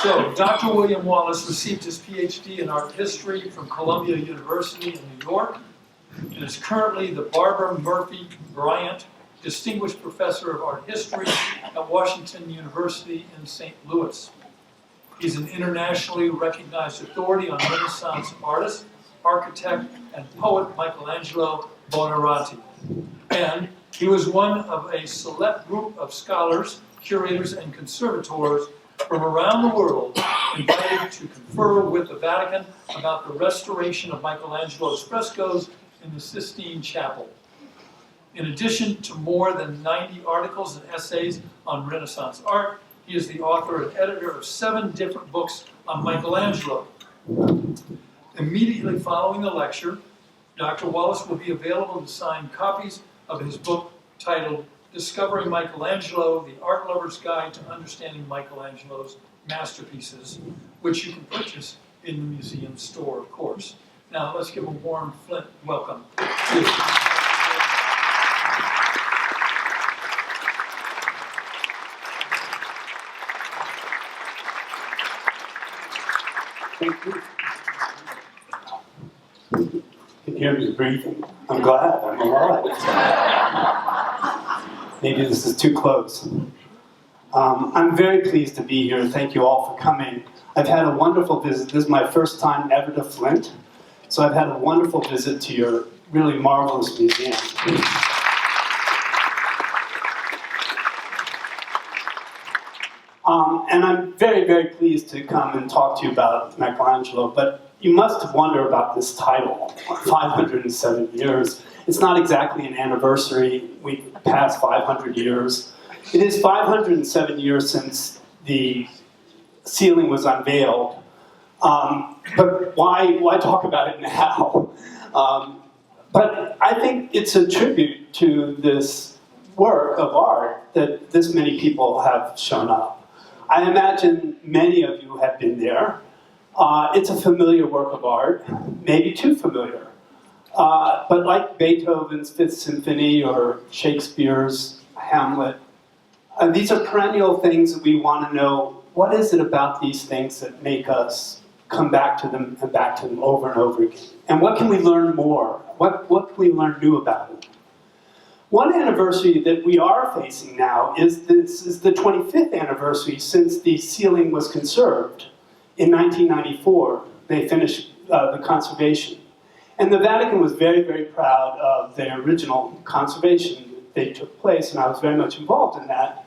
So, Dr. William Wallace received his PhD in art history from Columbia University in New York and is currently the Barbara Murphy Bryant Distinguished Professor of Art History at Washington University in St. Louis. He's an internationally recognized authority on Renaissance artist, architect, and poet Michelangelo Buonarroti. And he was one of a select group of scholars, curators, and conservators from around the world invited to confer with the Vatican about the restoration of Michelangelo's frescoes in the Sistine Chapel. In addition to more than 90 articles and essays on Renaissance art, he is the author and editor of 7 different books on Michelangelo. Immediately following the lecture, Dr. Wallace will be available to sign copies of his book titled Discovering Michelangelo, The Art Lover's Guide to Understanding Michelangelo's Masterpieces, which you can purchase in the museum store, of course. Now, let's give a warm Flint welcome. Thank you. You can hear me breathing. I'm glad I'm alive. Maybe this is too close. I'm very pleased to be here. Thank you all for coming. I've had a wonderful visit. This is my first time ever to Flint. So I've had a wonderful visit to your really marvelous museum. And I'm very, very pleased to come and talk to you about Michelangelo, but you must wonder about this title, 507 years. It's not exactly an anniversary. We've passed 500 years. It is 507 years since the ceiling was unveiled. But why talk about it now? But I think it's a tribute to this work of art that this many people have shown up. I imagine many of you have been there. It's a familiar work of art, maybe too familiar. But like Beethoven's Fifth Symphony or Shakespeare's Hamlet, these are perennial things that we want to know. What is it about these things that make us come back to them and back to them over and over again? And what can we learn more? What can we learn new about it? One anniversary that we are facing now is the 25th anniversary since the ceiling was conserved. In 1994, they finished the conservation. And the Vatican was very, very proud of the original conservation that took place, and I was very much involved in that.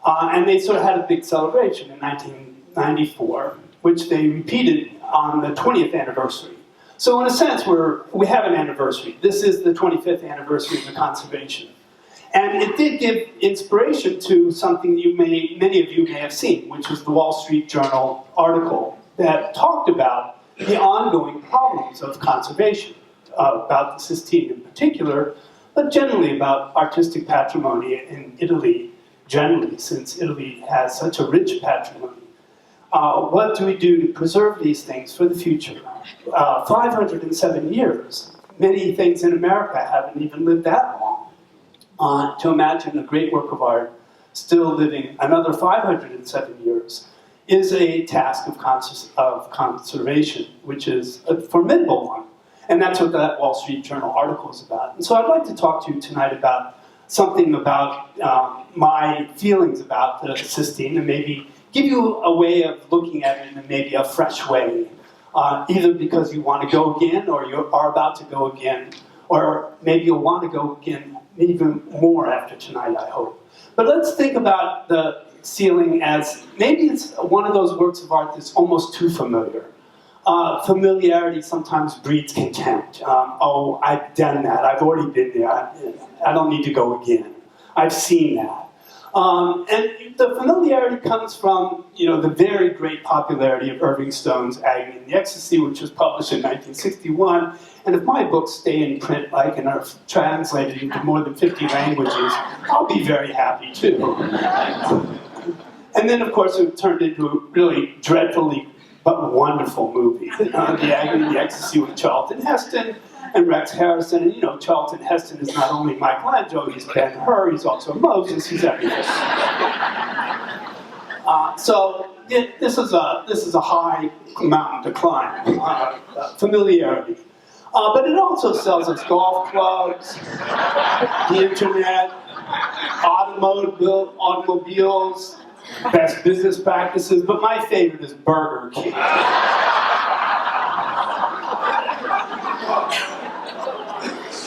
And they sort of had a big celebration in 1994, which they repeated on the 20th anniversary. So in a sense, we have an anniversary. This is the 25th anniversary of the conservation. And it did give inspiration to something many of you may have seen, which was the Wall Street Journal article that talked about the ongoing problems of conservation, about the Sistine in particular, but generally about artistic patrimony in Italy generally, since Italy has such a rich patrimony. What do we do to preserve these things for the future? 507 years. Many things in America haven't even lived that long. To imagine a great work of art still living another 507 years is a task of conservation, which is a formidable one. And that's what that Wall Street Journal article is about. And so I'd like to talk to you tonight about something about my feelings about the Sistine, and maybe give you a way of looking at it in maybe a fresh way, either because you want to go again, or you are about to go again, or maybe you'll want to go again even more after tonight, I hope. But let's think about the ceiling as, maybe it's one of those works of art that's almost too familiar. Familiarity sometimes breeds contempt. Oh, I've done that. I've already been there. I don't need to go again. I've seen that. And the familiarity comes from, the very great popularity of Irving Stone's Agony and the Ecstasy, which was published in 1961. And if my books stay in print, and are translated into more than 50 languages, I'll be very happy too. And then, of course, it turned into a really dreadfully but wonderful movie, The Agony and the Ecstasy, with Charlton Heston and Rex Harrison. And Charlton Heston is not only Michelangelo, he's Ben-Hur, he's also Moses, he's everything. So this is a high mountain to climb, familiarity. But it also sells us golf clubs, the internet, automobiles, best business practices, but my favorite is Burger King.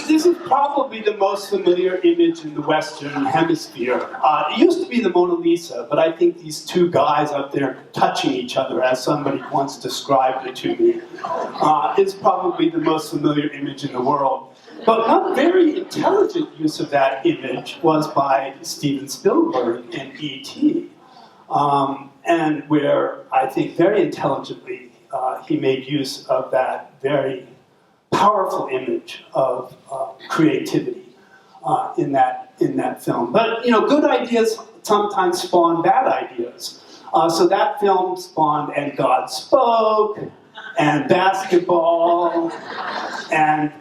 This is probably the most familiar image in the Western Hemisphere. It used to be the Mona Lisa, but I think these two guys up there touching each other, as somebody once described it to me, is probably the most familiar image in the world. But one very intelligent use of that image was by Steven Spielberg in E.T., and where I think very intelligently he made use of that very powerful image of creativity in that film. But good ideas sometimes spawn bad ideas. So that film spawned "And God Spoke," and "Basketball," and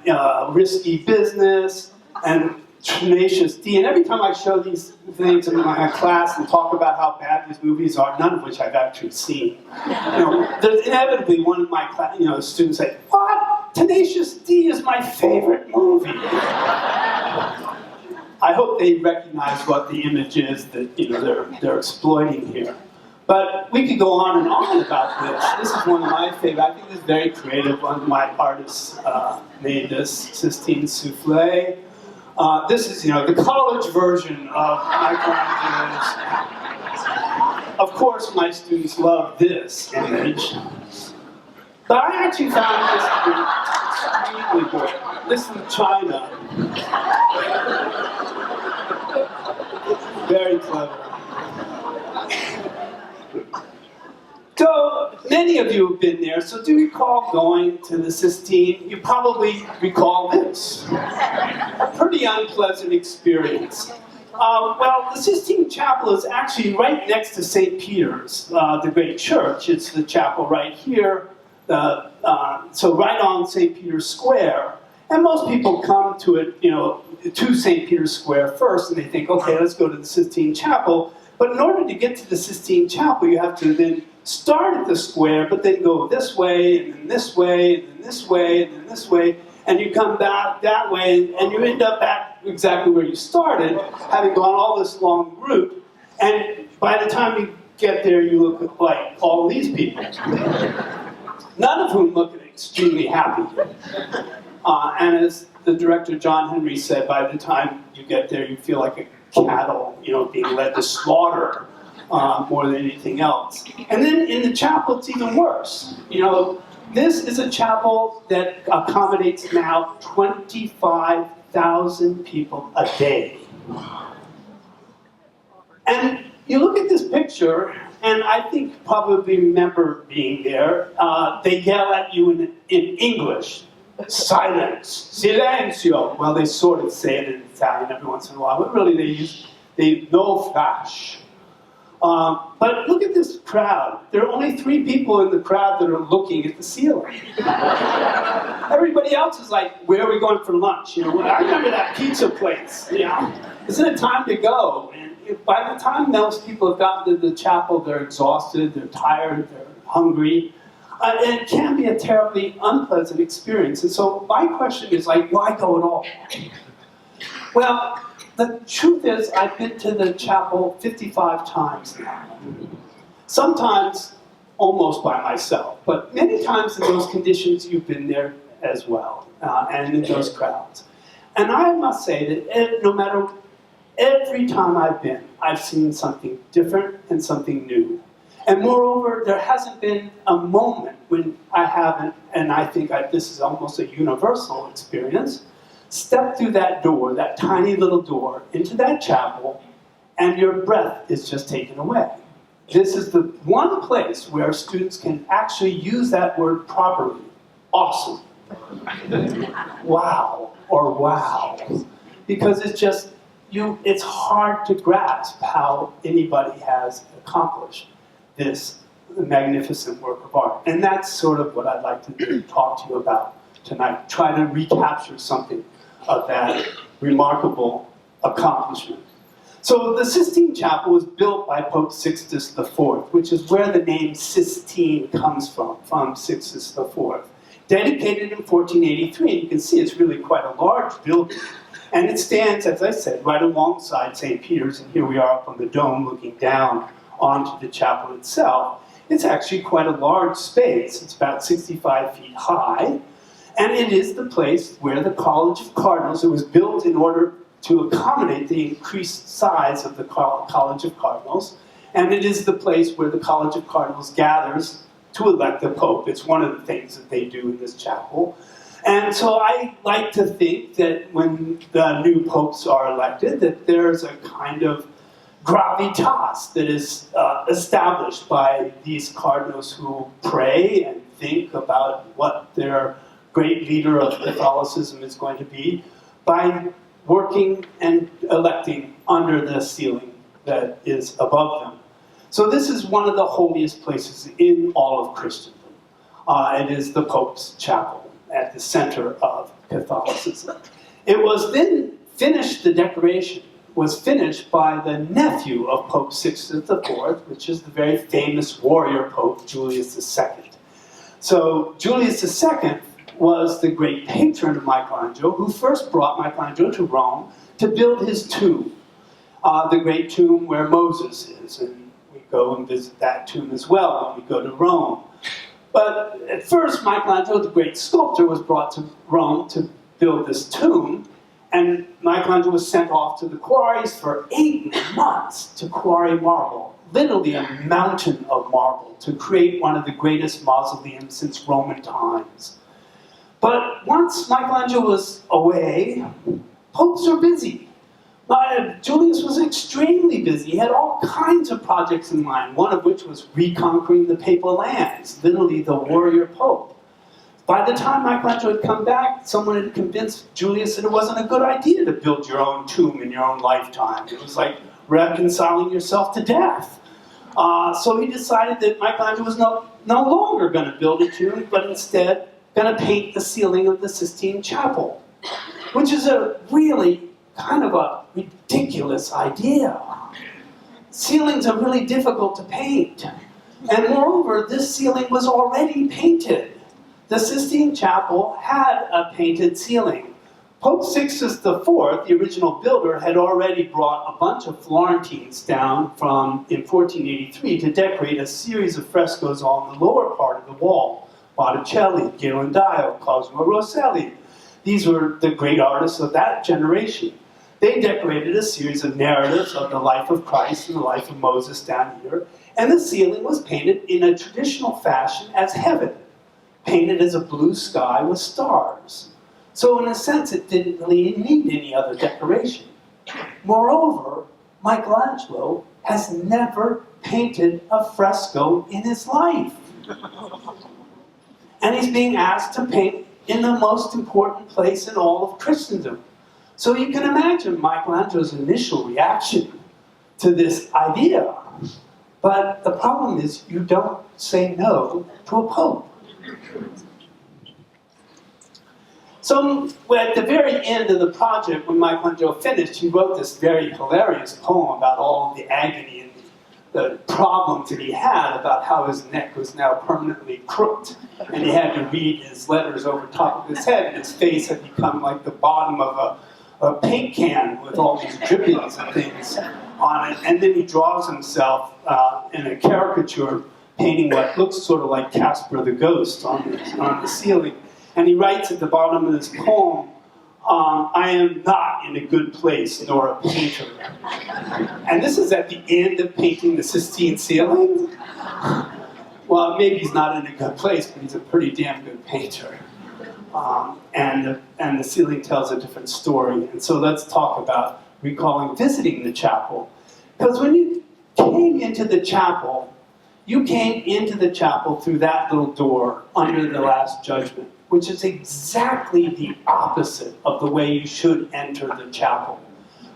"Risky Business," and "Tenacious D." And every time I show these things in my class and talk about how bad these movies are, none of which I've actually seen, there's inevitably one of my students say, "What? Tenacious D is my favorite movie." I hope they recognize what the image is that they're exploiting here. But we could go on and on about this. This is one of my favorite. I think this is very creative. One of my artists made this Sistine Souffle. This is, the college version of Michelangelo's. Of course, my students love this image. But I actually found this to be extremely good. This is China. Very clever. So, many of you have been there, so do you recall going to the Sistine? You probably recall this. A pretty unpleasant experience. Well, the Sistine Chapel is actually right next to St. Peter's, the great church. It's the chapel right here, so right on St. Peter's Square. And most people come to it, to St. Peter's Square first, and they think, okay, let's go to the Sistine Chapel. But in order to get to the Sistine Chapel, you have to then start at the square, but then go this way, and then this way, and then this way, and then this way, and you come back that way, and you end up at exactly where you started, having gone all this long route, and by the time you get there, you look like all these people, none of whom look extremely happy. And as the director John Henry said, by the time you get there, you feel like a cattle, being led to slaughter more than anything else. And then in the chapel, it's even worse. This is a chapel that accommodates now 25,000 people a day. And you look at this picture, and I think you probably remember being there. They yell at you in English. Silence, silenzio. Well, they sort of say it in Italian every once in a while, but really they no flash. But look at this crowd. There are only 3 people in the crowd that are looking at the ceiling. Everybody else is like, where are we going for lunch? I remember that pizza place. Isn't it time to go? And by the time most people have gotten to the chapel, they're exhausted, they're tired, they're hungry. And it can be a terribly unpleasant experience. And so my question is why go at all? Well, the truth is I've been to the chapel 55 times now. Sometimes almost by myself, but many times in those conditions you've been there as well, and in those crowds. And I must say that no matter, every time I've been, I've seen something different and something new. And moreover, there hasn't been a moment when I haven't, and I think this is almost a universal experience, stepped through that door, that tiny little door, into that chapel, and your breath is just taken away. This is the one place where students can actually use that word properly. Awesome. Wow, or wow. Because it's hard to grasp how anybody has accomplished this magnificent work of art. And that's sort of what I'd like to talk to you about tonight. Try to recapture something of that remarkable accomplishment. So the Sistine Chapel was built by Pope Sixtus IV, which is where the name Sistine comes from Sixtus IV. Dedicated in 1483, and you can see it's really quite a large building. And it stands, as I said, right alongside St. Peter's, and here we are up on the dome looking down onto the chapel itself. It's actually quite a large space. It's about 65 feet high, and it is the place where the College of Cardinals, it was built in order to accommodate the increased size of the College of Cardinals, and it is the place where the College of Cardinals gathers to elect the Pope. It's one of the things that they do in this chapel. And so I like to think that when the new popes are elected, that there's a kind of gravitas that is established by these cardinals who pray and think about what their great leader of Catholicism is going to be by working and electing under the ceiling that is above them. So this is one of the holiest places in all of Christendom. It is the Pope's chapel at the center of Catholicism. It was then finished, the decoration was finished by the nephew of Pope Sixtus IV, which is the very famous warrior Pope, Julius II. So Julius II was the great patron of Michelangelo, who first brought Michelangelo to Rome to build his tomb, the great tomb where Moses is. And we go and visit that tomb as well when we go to Rome. But at first, Michelangelo, the great sculptor, was brought to Rome to build this tomb, and Michelangelo was sent off to the quarries for 8 months to quarry marble, literally a mountain of marble, to create one of the greatest mausoleums since Roman times. But once Michelangelo was away, popes are busy. Julius was extremely busy. He had all kinds of projects in mind, one of which was reconquering the papal lands, literally the warrior pope. By the time Michelangelo had come back, someone had convinced Julius that it wasn't a good idea to build your own tomb in your own lifetime. It was like reconciling yourself to death. So he decided that Michelangelo was no longer going to build a tomb, but instead going to paint the ceiling of the Sistine Chapel, which is a really kind of a ridiculous idea. Ceilings are really difficult to paint. And moreover, this ceiling was already painted. The Sistine Chapel had a painted ceiling. Pope Sixtus IV, the original builder, had already brought a bunch of Florentines down in 1483 to decorate a series of frescoes on the lower part of the wall. Botticelli, Ghirlandaio, Cosimo Rosselli. These were the great artists of that generation. They decorated a series of narratives of the life of Christ and the life of Moses down here, and the ceiling was painted in a traditional fashion as heaven, painted as a blue sky with stars. So in a sense, it didn't really need any other decoration. Moreover, Michelangelo has never painted a fresco in his life. And he's being asked to paint in the most important place in all of Christendom. So you can imagine Michelangelo's initial reaction to this idea. But the problem is you don't say no to a pope. So at the very end of the project, when Michelangelo finished, he wrote this very hilarious poem about all of the agony and the problems that he had about how his neck was now permanently crooked. And he had to read his letters over top of his head, and his face had become like the bottom of a paint can with all these drippings and things on it. And then he draws himself in a caricature, painting what looks sort of like Casper the Ghost on the ceiling. And he writes at the bottom of this poem, I am not in a good place, nor a painter. And this is at the end of painting the Sistine ceiling? Well, maybe he's not in a good place, but he's a pretty damn good painter. And the ceiling tells a different story. And so let's talk about recalling visiting the chapel. Because when you came into the chapel, you came into the chapel through that little door under the Last Judgment, which is exactly the opposite of the way you should enter the chapel.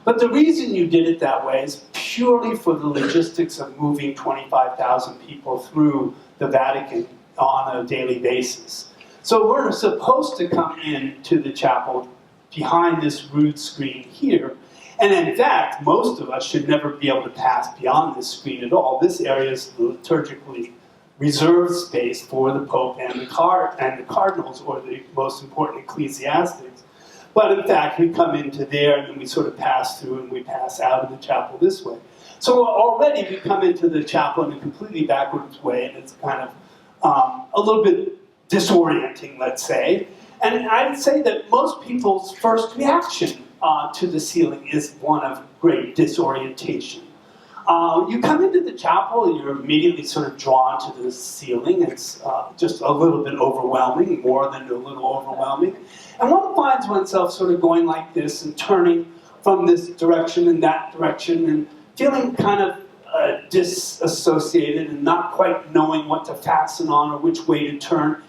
But the reason you did it that way is purely for the logistics of moving 25,000 people through the Vatican on a daily basis. So we're supposed to come into the chapel behind this rood screen here, And in fact, most of us should never be able to pass beyond this screen at all. This area is liturgically reserved space for the Pope and the cardinals, or the most important ecclesiastics. But in fact, we come into there and then we sort of pass through and we pass out of the chapel this way. So already we come into the chapel in a completely backwards way, and it's kind of a little bit disorienting, let's say. And I'd say that most people's first reaction to the ceiling is one of great disorientation. You come into the chapel and you're immediately sort of drawn to the ceiling. It's just a little bit overwhelming, more than a little overwhelming. And one finds oneself sort of going like this and turning from this direction and that direction and feeling kind of disassociated and not quite knowing what to fasten on or which way to turn.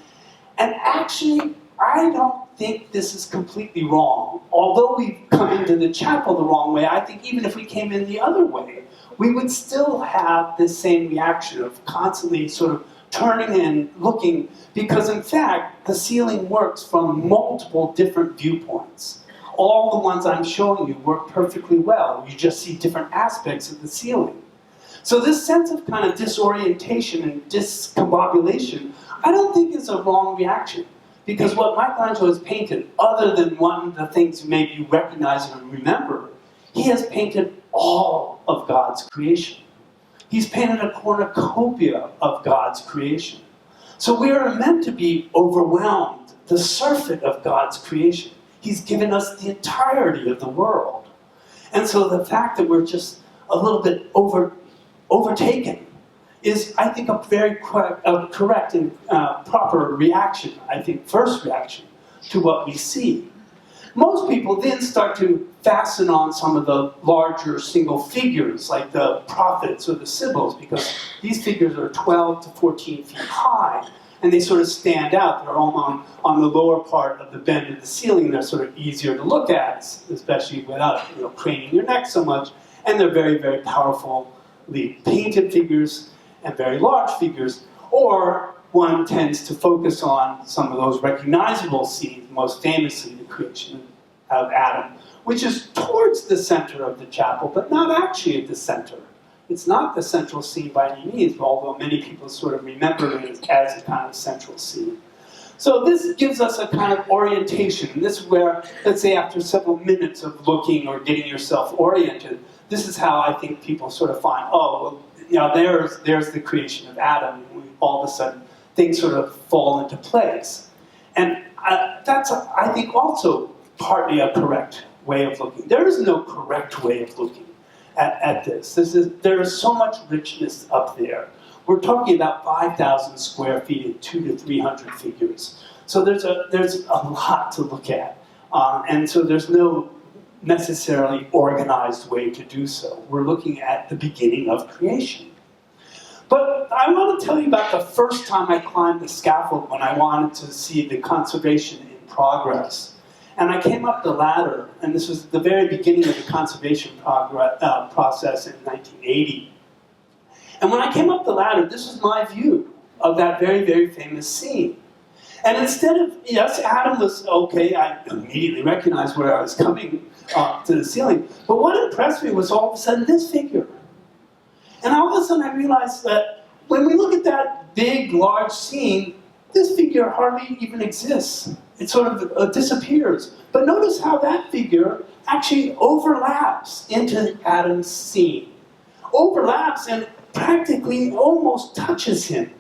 And actually, I don't think this is completely wrong. Although we've come into the chapel the wrong way, I think even if we came in the other way, we would still have this same reaction of constantly sort of turning and looking, because in fact, the ceiling works from multiple different viewpoints. All the ones I'm showing you work perfectly well. You just see different aspects of the ceiling. So this sense of kind of disorientation and discombobulation, I don't think is a wrong reaction. Because what Michelangelo has painted, other than one of the things you maybe recognize and remember, he has painted all of God's creation. He's painted a cornucopia of God's creation. So we are meant to be overwhelmed, the surfeit of God's creation. He's given us the entirety of the world. And so the fact that we're just a little bit overtaken is, I think, a very correct and proper reaction, I think, first reaction to what we see. Most people then start to fasten on some of the larger single figures, like the prophets or the sibyls, because these figures are 12 to 14 feet high, and they sort of stand out. They're all on the lower part of the bend of the ceiling. They're sort of easier to look at, especially without craning your neck so much, and they're very, very powerfully painted figures and very large figures. Or one tends to focus on some of those recognizable scenes, most famously the creation of Adam, which is towards the center of the chapel, but not actually at the center. It's not the central scene by any means, although many people sort of remember it as a kind of central scene. So this gives us a kind of orientation. And this is where, let's say after several minutes of looking or getting yourself oriented, this is how I think people sort of find, oh, well, there's the creation of Adam. And all of a sudden, things sort of fall into place. And that's, I think, also partly a correct way of looking. There is no correct way of looking at this. There is so much richness up there. We're talking about 5,000 square feet and 200 to 300 figures. So there's a lot to look at. And so there's no necessarily organized way to do so. We're looking at the beginning of creation. But I want to tell you about the first time I climbed the scaffold when I wanted to see the conservation in progress. And I came up the ladder, and this was the very beginning of the conservation process in 1980. And when I came up the ladder, this was my view of that very, very famous scene. And instead of, yes, Adam was okay, I immediately recognized where I was coming to the ceiling. But what impressed me was all of a sudden this figure. And all of a sudden I realized that when we look at that big, large scene, this figure hardly even exists. It sort of disappears. But notice how that figure actually overlaps into Adam's scene. Overlaps and practically almost touches him.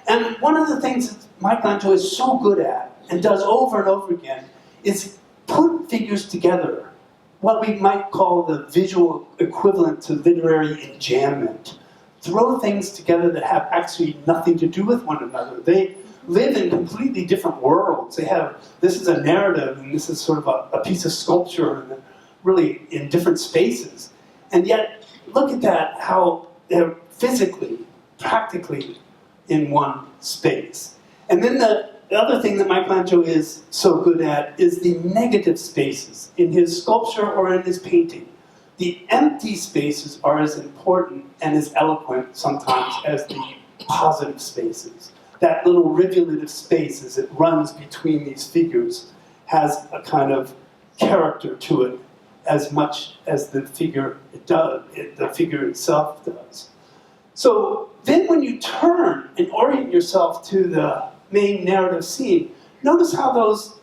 And one of the things that Michelangelo is so good at, and does over and over again, is put figures together. What we might call the visual equivalent to literary enjambment. Throw things together that have actually nothing to do with one another. They live in completely different worlds. This is a narrative, and this is sort of a piece of sculpture, and really in different spaces. And yet, look at that, how they're physically, practically in one space. And then the other thing that Michelangelo is so good at is the negative spaces in his sculpture or in his painting. The empty spaces are as important and as eloquent sometimes as the positive spaces. That little rivulet of space as it runs between these figures has a kind of character to it as much as the figure the figure itself does. So then when you turn and orient yourself to the main narrative scene, notice how those,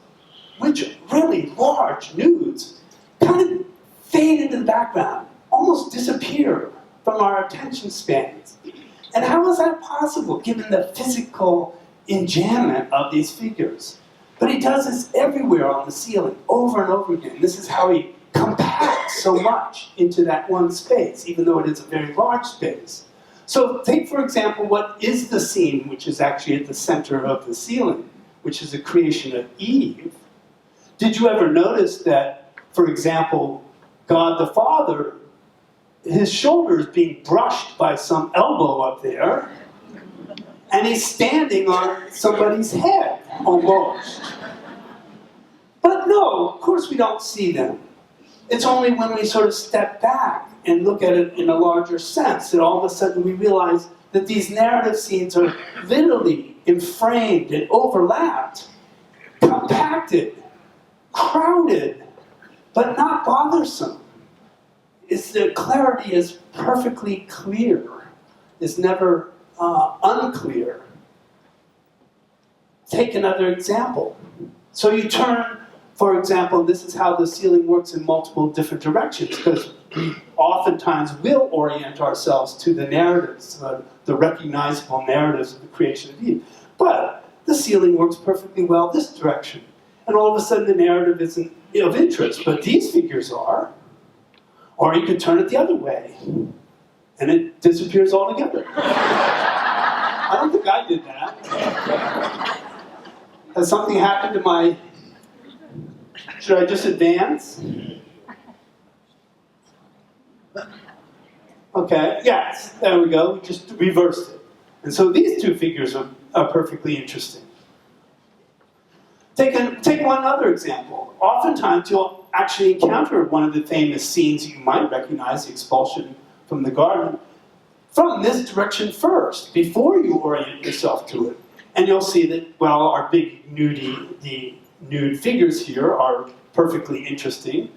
which are really large nudes, kind of fade into the background, almost disappear from our attention spans. And how is that possible, given the physical enjambment of these figures? But he does this everywhere on the ceiling, over and over again. This is how he compacts so much into that one space, even though it is a very large space. So take, for example, what is the scene, which is actually at the center of the ceiling, which is the creation of Eve. Did you ever notice that, for example, God the Father, his shoulder is being brushed by some elbow up there, and he's standing on somebody's head, almost. But no, of course we don't see them. It's only when we sort of step back and look at it in a larger sense that all of a sudden we realize that these narrative scenes are literally enframed and overlapped, compacted, crowded, but not bothersome. The clarity is perfectly clear, is never unclear. Take another example. So you turn, for example, this is how the ceiling works in multiple different directions, because we oftentimes will orient ourselves to the narratives, the recognizable narratives of the creation of Eve. But the ceiling works perfectly well this direction. And all of a sudden the narrative isn't of interest, but these figures are. Or you could turn it the other way, and it disappears altogether. I don't think I did that. Has something happened to my... Should I just advance? Okay, yes, there we go. We just reversed it. And so these two figures are perfectly interesting. Take one other example. Oftentimes you'll actually encounter one of the famous scenes you might recognize, the expulsion from the garden, from this direction first, before you orient yourself to it. And you'll see that, well, our big the nude figures here are perfectly interesting.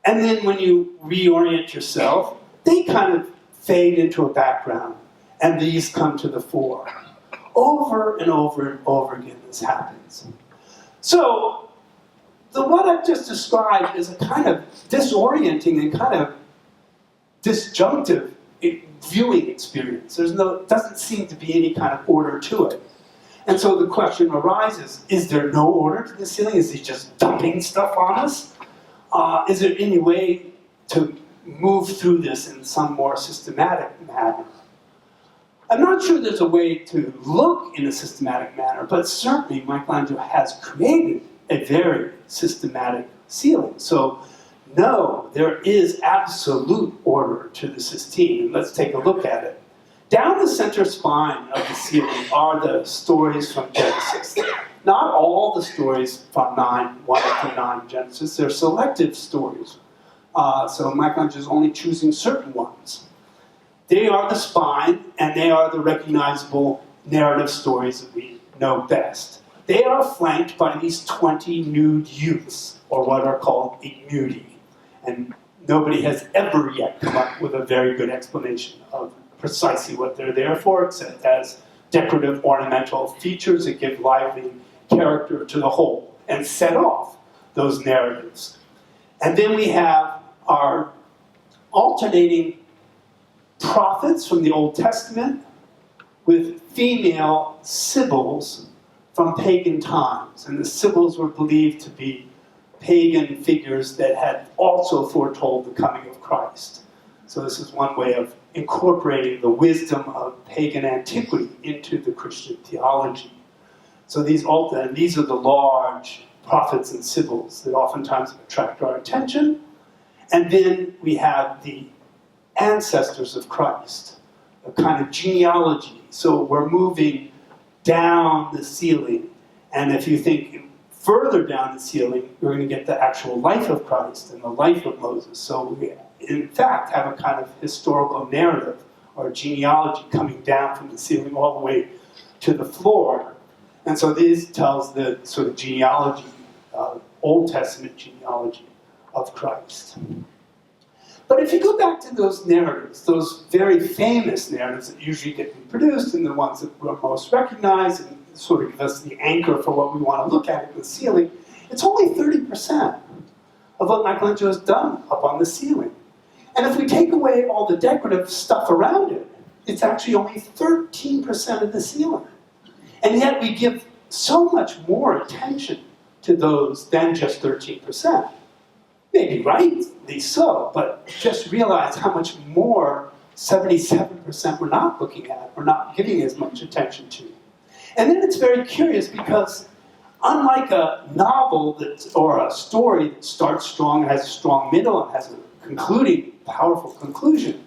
And then when you reorient yourself, they kind of fade into a background, and these come to the fore. Over and over and over again this happens. So, what I've just described is a kind of disorienting and kind of disjunctive viewing experience. Doesn't seem to be any kind of order to it. And so the question arises, is there no order to the ceiling? Is he just dumping stuff on us? Is there any way to move through this in some more systematic manner? I'm not sure there's a way to look in a systematic manner, but certainly Michelangelo has created a very systematic ceiling. So, no, there is absolute order to the Sistine, and let's take a look at it. Down the center spine of the ceiling are the stories from Genesis. Not all the stories from 1 through 9 Genesis, they're selective stories. So Michelangelo is only choosing certain ones. They are the spine, and they are the recognizable narrative stories that we know best. They are flanked by these 20 nude youths, or what are called ignudi. And nobody has ever yet come up with a very good explanation of precisely what they're there for, except as decorative ornamental features that give lively character to the whole and set off those narratives. And then we have our alternating prophets from the Old Testament with female sibyls from pagan times. And the sibyls were believed to be pagan figures that had also foretold the coming of Christ. So this is one way of incorporating the wisdom of pagan antiquity into the Christian theology. So these are the large prophets and sibyls that oftentimes attract our attention. And then we have the ancestors of Christ, a kind of genealogy. So we're moving down the ceiling, and if you think further down the ceiling, you're going to get the actual life of Christ and the life of Moses. So we, in fact, have a kind of historical narrative or genealogy coming down from the ceiling all the way to the floor. And so this tells the sort of genealogy, Old Testament genealogy of Christ. But if you go back to those narratives, those very famous narratives that usually get reproduced and the ones that were most recognized and sort of give us the anchor for what we want to look at in the ceiling, it's only 30% of what Michelangelo has done up on the ceiling. And if we take away all the decorative stuff around it, it's actually only 13% of the ceiling. And yet we give so much more attention to those than just 13%. Maybe rightly so, but just realize how much more 77% we're not looking at, or not giving as much attention to. And then it's very curious because unlike a novel or a story that starts strong and has a strong middle and has a concluding, powerful conclusion,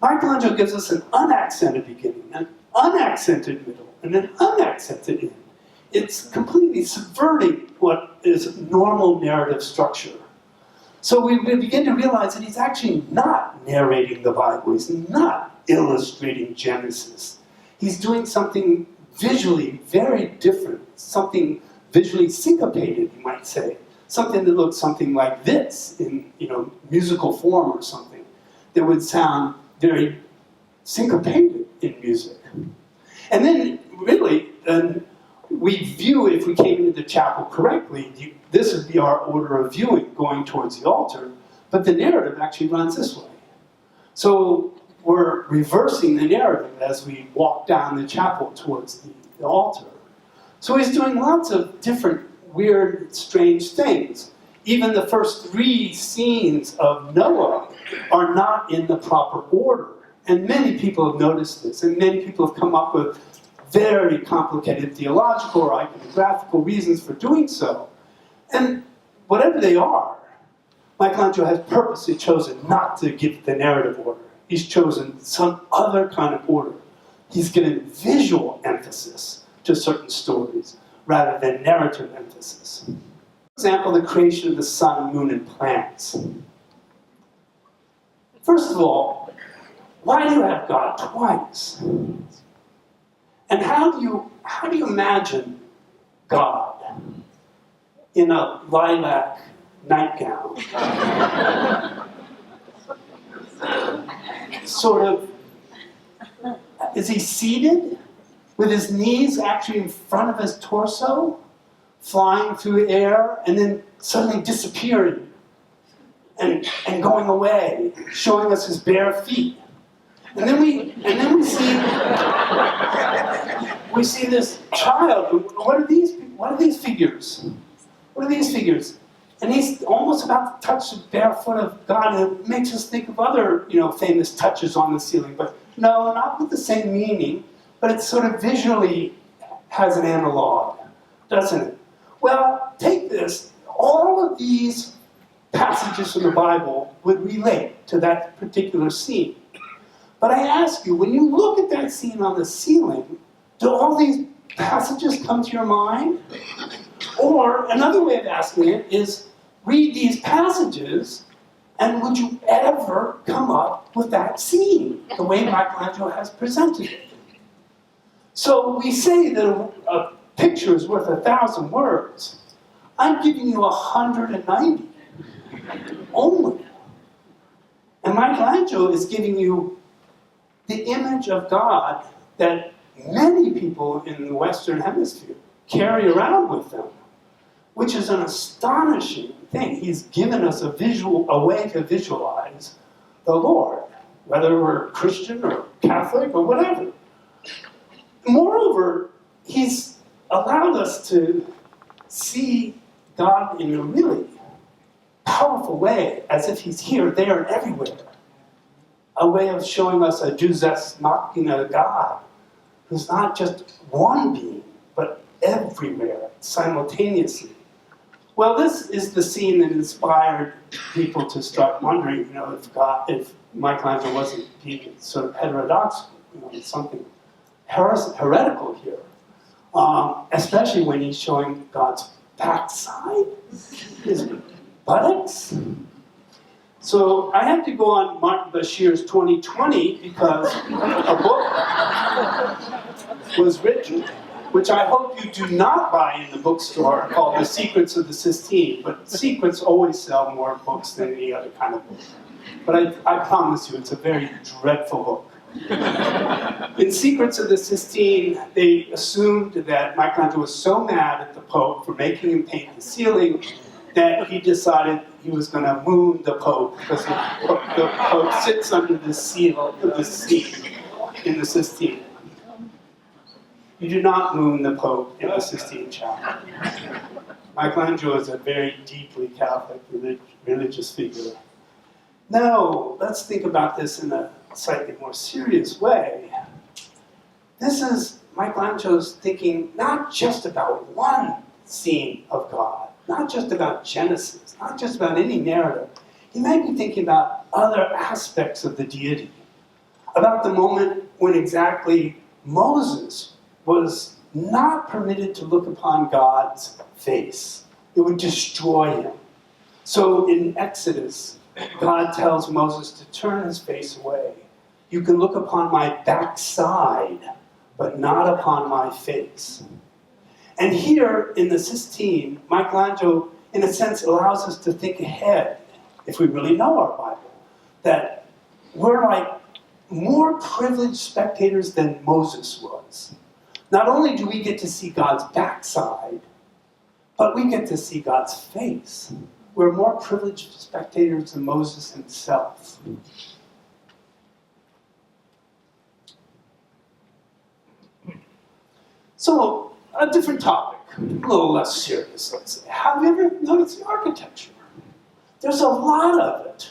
Michelangelo gives us an unaccented beginning, an unaccented middle, and an unaccented end. It's completely subverting what is normal narrative structure. So we begin to realize that he's actually not narrating the Bible. He's not illustrating Genesis. He's doing something visually very different, something visually syncopated, you might say. Something that looks something like this in musical form or something that would sound very syncopated in music. And then really, we view, if we came into the chapel correctly, this would be our order of viewing going towards the altar, but the narrative actually runs this way. So we're reversing the narrative as we walk down the chapel towards the altar. So he's doing lots of different weird, strange things. Even the first 3 scenes of Noah are not in the proper order. And many people have noticed this, and many people have come up with very complicated theological or iconographical reasons for doing so. And whatever they are, Michelangelo has purposely chosen not to give the narrative order. He's chosen some other kind of order. He's given visual emphasis to certain stories rather than narrative emphasis. For example, the creation of the sun, moon, and planets. First of all, why do you have God twice? And how do you imagine God in a lilac nightgown? Sort of, is he seated with his knees actually in front of his torso, flying through the air, and then suddenly disappearing and going away, showing us his bare feet? And then we see this child. What are these figures? What are these figures? And he's almost about to touch the bare foot of God, and it makes us think of other, famous touches on the ceiling. But no, not with the same meaning, but it sort of visually has an analog, doesn't it? Well, take this. All of these passages from the Bible would relate to that particular scene. But I ask you, when you look at that scene on the ceiling, do all these passages come to your mind? Or another way of asking it is, read these passages, and would you ever come up with that scene, the way Michelangelo has presented it? So we say that a picture is worth 1,000 words. I'm giving you 190 only. And Michelangelo is giving you the image of God that many people in the Western Hemisphere carry around with them, which is an astonishing thing. He's given us a way to visualize the Lord, whether we're Christian or Catholic or whatever. Moreover, he's allowed us to see God in a really powerful way, as if he's here, there, and everywhere. A way of showing us a Deus ex machina God, who's not just one being, but everywhere, simultaneously. Well, this is the scene that inspired people to start wondering, if Michelangelo wasn't being sort of heterodox, something heretical here. Especially when he's showing God's backside, his buttocks. So I had to go on Mark Bashir's 2020 because a book was written which I hope you do not buy in the bookstore, called The Secrets of the Sistine. But secrets always sell more books than any other kind of book. But I promise you, it's a very dreadful book. In Secrets of the Sistine, they assumed that Michelangelo was so mad at the Pope for making him paint the ceiling that he decided he was going to moon the Pope, because the Pope sits under the seal of the sea in the Sistine. You do not moon the Pope in the Sistine Chapel. Michelangelo is a very deeply Catholic religious figure. No, let's think about this in a slightly more serious way. This is Michelangelo's thinking not just about one scene of God, not just about Genesis, not just about any narrative. He might be thinking about other aspects of the deity, about the moment when exactly Moses was not permitted to look upon God's face. It would destroy him. So in Exodus, God tells Moses to turn his face away. You can look upon my backside, but not upon my face. And here in the Sistine, Michelangelo, in a sense, allows us to think ahead, if we really know our Bible, that we're like more privileged spectators than Moses was. Not only do we get to see God's backside, but we get to see God's face. We're more privileged spectators than Moses himself. So, a different topic, a little less serious, let's say. Have you ever noticed the architecture? There's a lot of it.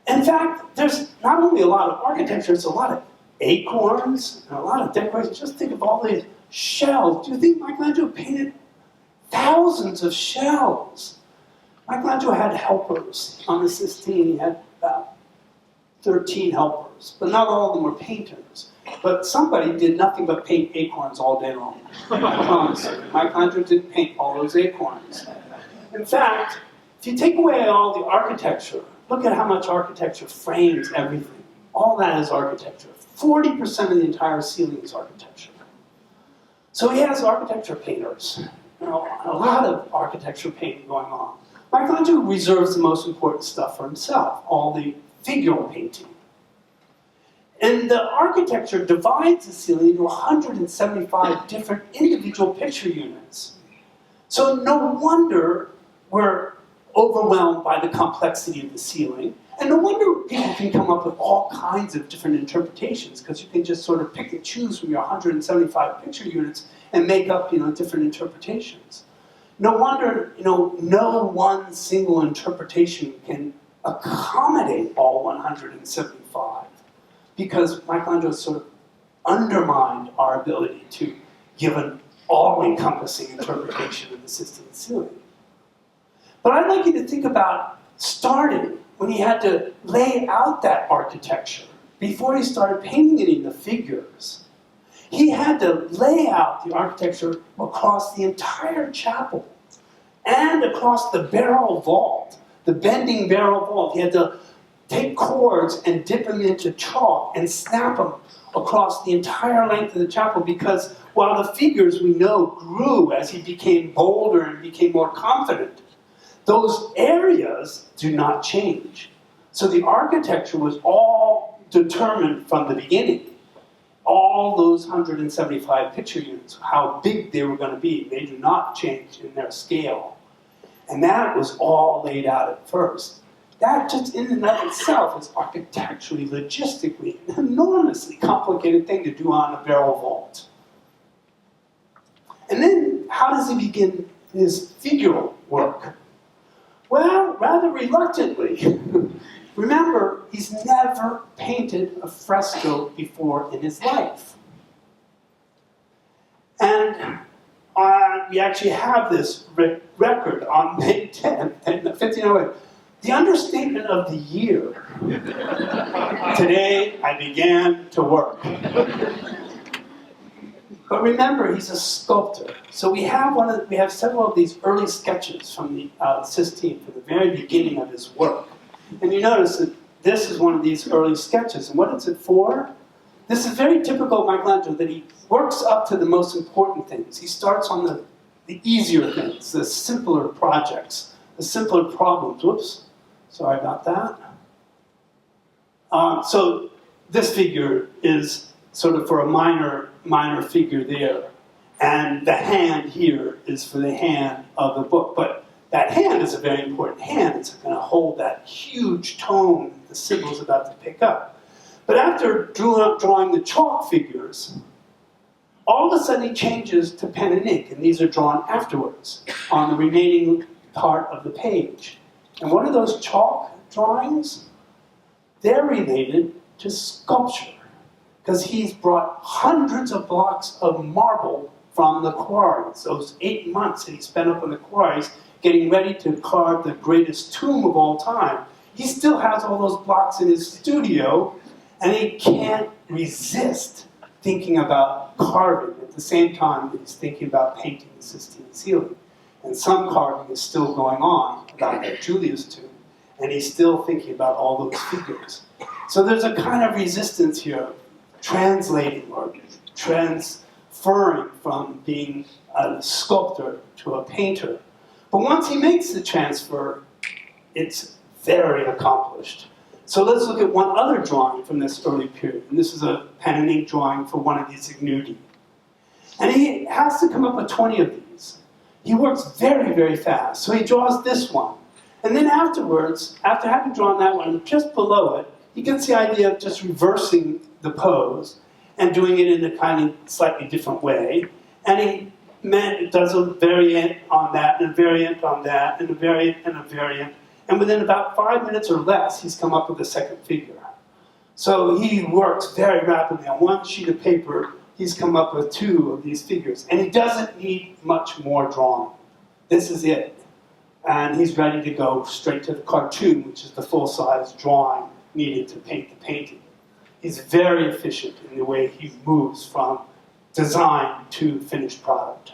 In fact, there's not only a lot of architecture, there's a lot of acorns and a lot of decorations. Just think of all these shells. Do you think Michelangelo painted thousands of shells? Michelangelo had helpers on the Sistine. He had about 13 helpers, but not all of them were painters. But somebody did nothing but paint acorns all day long. I promise you. Michelangelo didn't paint all those acorns. In fact, if you take away all the architecture, look at how much architecture frames everything. All that is architecture. 40% of the entire ceiling is architecture. So he has architecture painters. A lot of architecture painting going on. Michelangelo reserves the most important stuff for himself, all the figural painting. And the architecture divides the ceiling into 175 different individual picture units. So no wonder we're overwhelmed by the complexity of the ceiling, and no wonder people can come up with all kinds of different interpretations, because you can just sort of pick and choose from your 175 picture units and make up, different interpretations. No wonder, no one single interpretation can accommodate all 175, because Michelangelo sort of undermined our ability to give an all-encompassing interpretation of the Sistine ceiling. But I'd like you to think about starting when he had to lay out that architecture before he started painting any of the figures. He had to lay out the architecture across the entire chapel and across the barrel vault, the bending barrel vault. He had to take cords and dip them into chalk and snap them across the entire length of the chapel, because while the figures, we know, grew as he became bolder and became more confident, those areas do not change. So the architecture was all determined from the beginning. All those 175 picture units, how big they were going to be, they do not change in their scale. And that was all laid out at first. That just in and of itself is architecturally, logistically, an enormously complicated thing to do on a barrel vault. And then, how does he begin his figural work? Well, rather reluctantly. Remember, he's never painted a fresco before in his life. And we actually have this record on May 10th, 1508. The understatement of the year. Today, I began to work. But remember, he's a sculptor. So we have several of these early sketches from the Sistine, from the very beginning of his work. And you notice that this is one of these early sketches. And what is it for? This is very typical of Michelangelo, that he works up to the most important things. He starts on the easier things, the simpler projects, the simpler problems. Whoops, sorry about that. So this figure is sort of for a minor figure there. And the hand here is for the hand of the book. But that hand is a very important hand. It's going to hold that huge tone the Sibyl's about to pick up. But after drawing the chalk figures, all of a sudden he changes to pen and ink. And these are drawn afterwards on the remaining part of the page. And what are those chalk drawings? They're related to sculpture, because he's brought hundreds of blocks of marble from the quarries. Those 8 months that he spent up in the quarries getting ready to carve the greatest tomb of all time. He still has all those blocks in his studio, and he can't resist thinking about carving at the same time that he's thinking about painting the Sistine ceiling. And some carving is still going on about that Julius tomb, and he's still thinking about all those figures. So there's a kind of resistance here, translating or transferring from being a sculptor to a painter. But once he makes the transfer, it's very accomplished. So let's look at one other drawing from this early period. And this is a pen and ink drawing for one of these ignudi. And he has to come up with 20 of these. He works very, very fast. So he draws this one. And then afterwards, after having drawn that one, just below it, he gets the idea of just reversing the pose and doing it in a kind of slightly different way. And he does a variant on that, and a variant on that, and a variant and a variant. And within about 5 minutes or less, he's come up with a second figure. So he works very rapidly. On one sheet of paper, he's come up with 2 of these figures. And he doesn't need much more drawing. This is it. And he's ready to go straight to the cartoon, which is the full-size drawing needed to paint the painting. He's very efficient in the way he moves from design to finished product.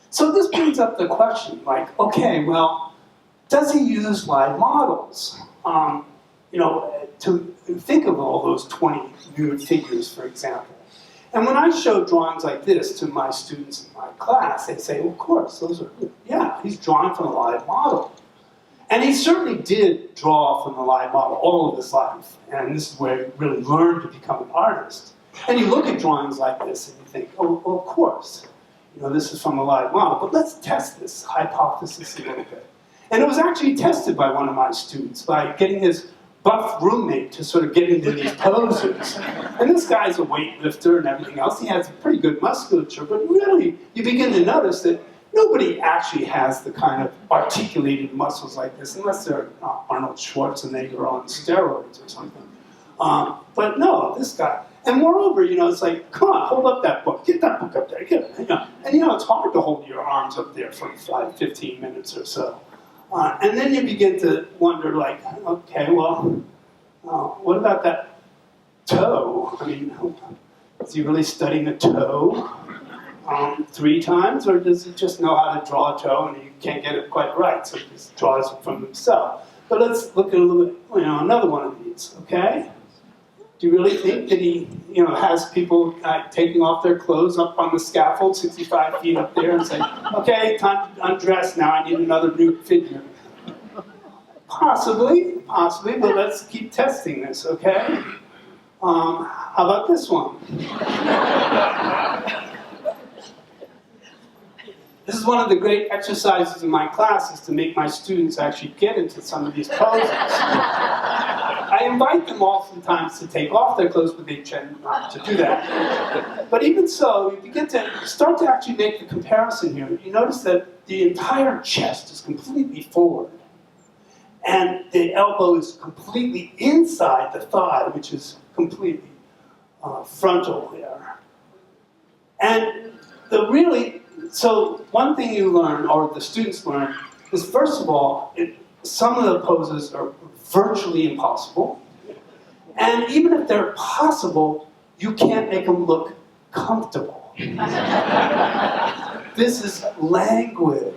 So this brings up the question, like, okay, well, does he use live models? To think of all those 20 nude figures, for example. And when I show drawings like this to my students in my class, they say, well, of course, those are, yeah, he's drawing from a live model. And he certainly did draw from the live model all of his life. And this is where he really learned to become an artist. And you look at drawings like this and you think, oh, well, of course, this is from a live model. But let's test this hypothesis a little bit. And it was actually tested by one of my students by getting his buff roommate to sort of get into these poses. And this guy's a weightlifter and everything else. He has pretty good musculature, but really, you begin to notice that nobody actually has the kind of articulated muscles like this, unless they're Arnold Schwarzenegger on steroids or something. But no, this guy. And moreover, it's like, come on, hold up that book. Get that book up there. Get it. And it's hard to hold your arms up there for 15 minutes or so. And then you begin to wonder, like, okay, well, what about that toe? I mean, is he really studying a toe 3 times, or does he just know how to draw a toe and he can't get it quite right, so he just draws it from himself? But let's look at a little bit, another one of these, okay? Do you really think that he, has people taking off their clothes up on the scaffold, 65 feet up there, and say, okay, time to undress now, I need another nude figure? Possibly, but let's keep testing this, okay? How about this one? This is one of the great exercises in my classes to make my students actually get into some of these poses. I invite them oftentimes to take off their clothes, but they tend not to do that. But even so, you begin to start to actually make the comparison here. You notice that the entire chest is completely forward, and the elbow is completely inside the thigh, which is completely frontal there. And so one thing you learn, or the students learn, is first of all, some of the poses are virtually impossible. And even if they're possible, you can't make them look comfortable. This is languid.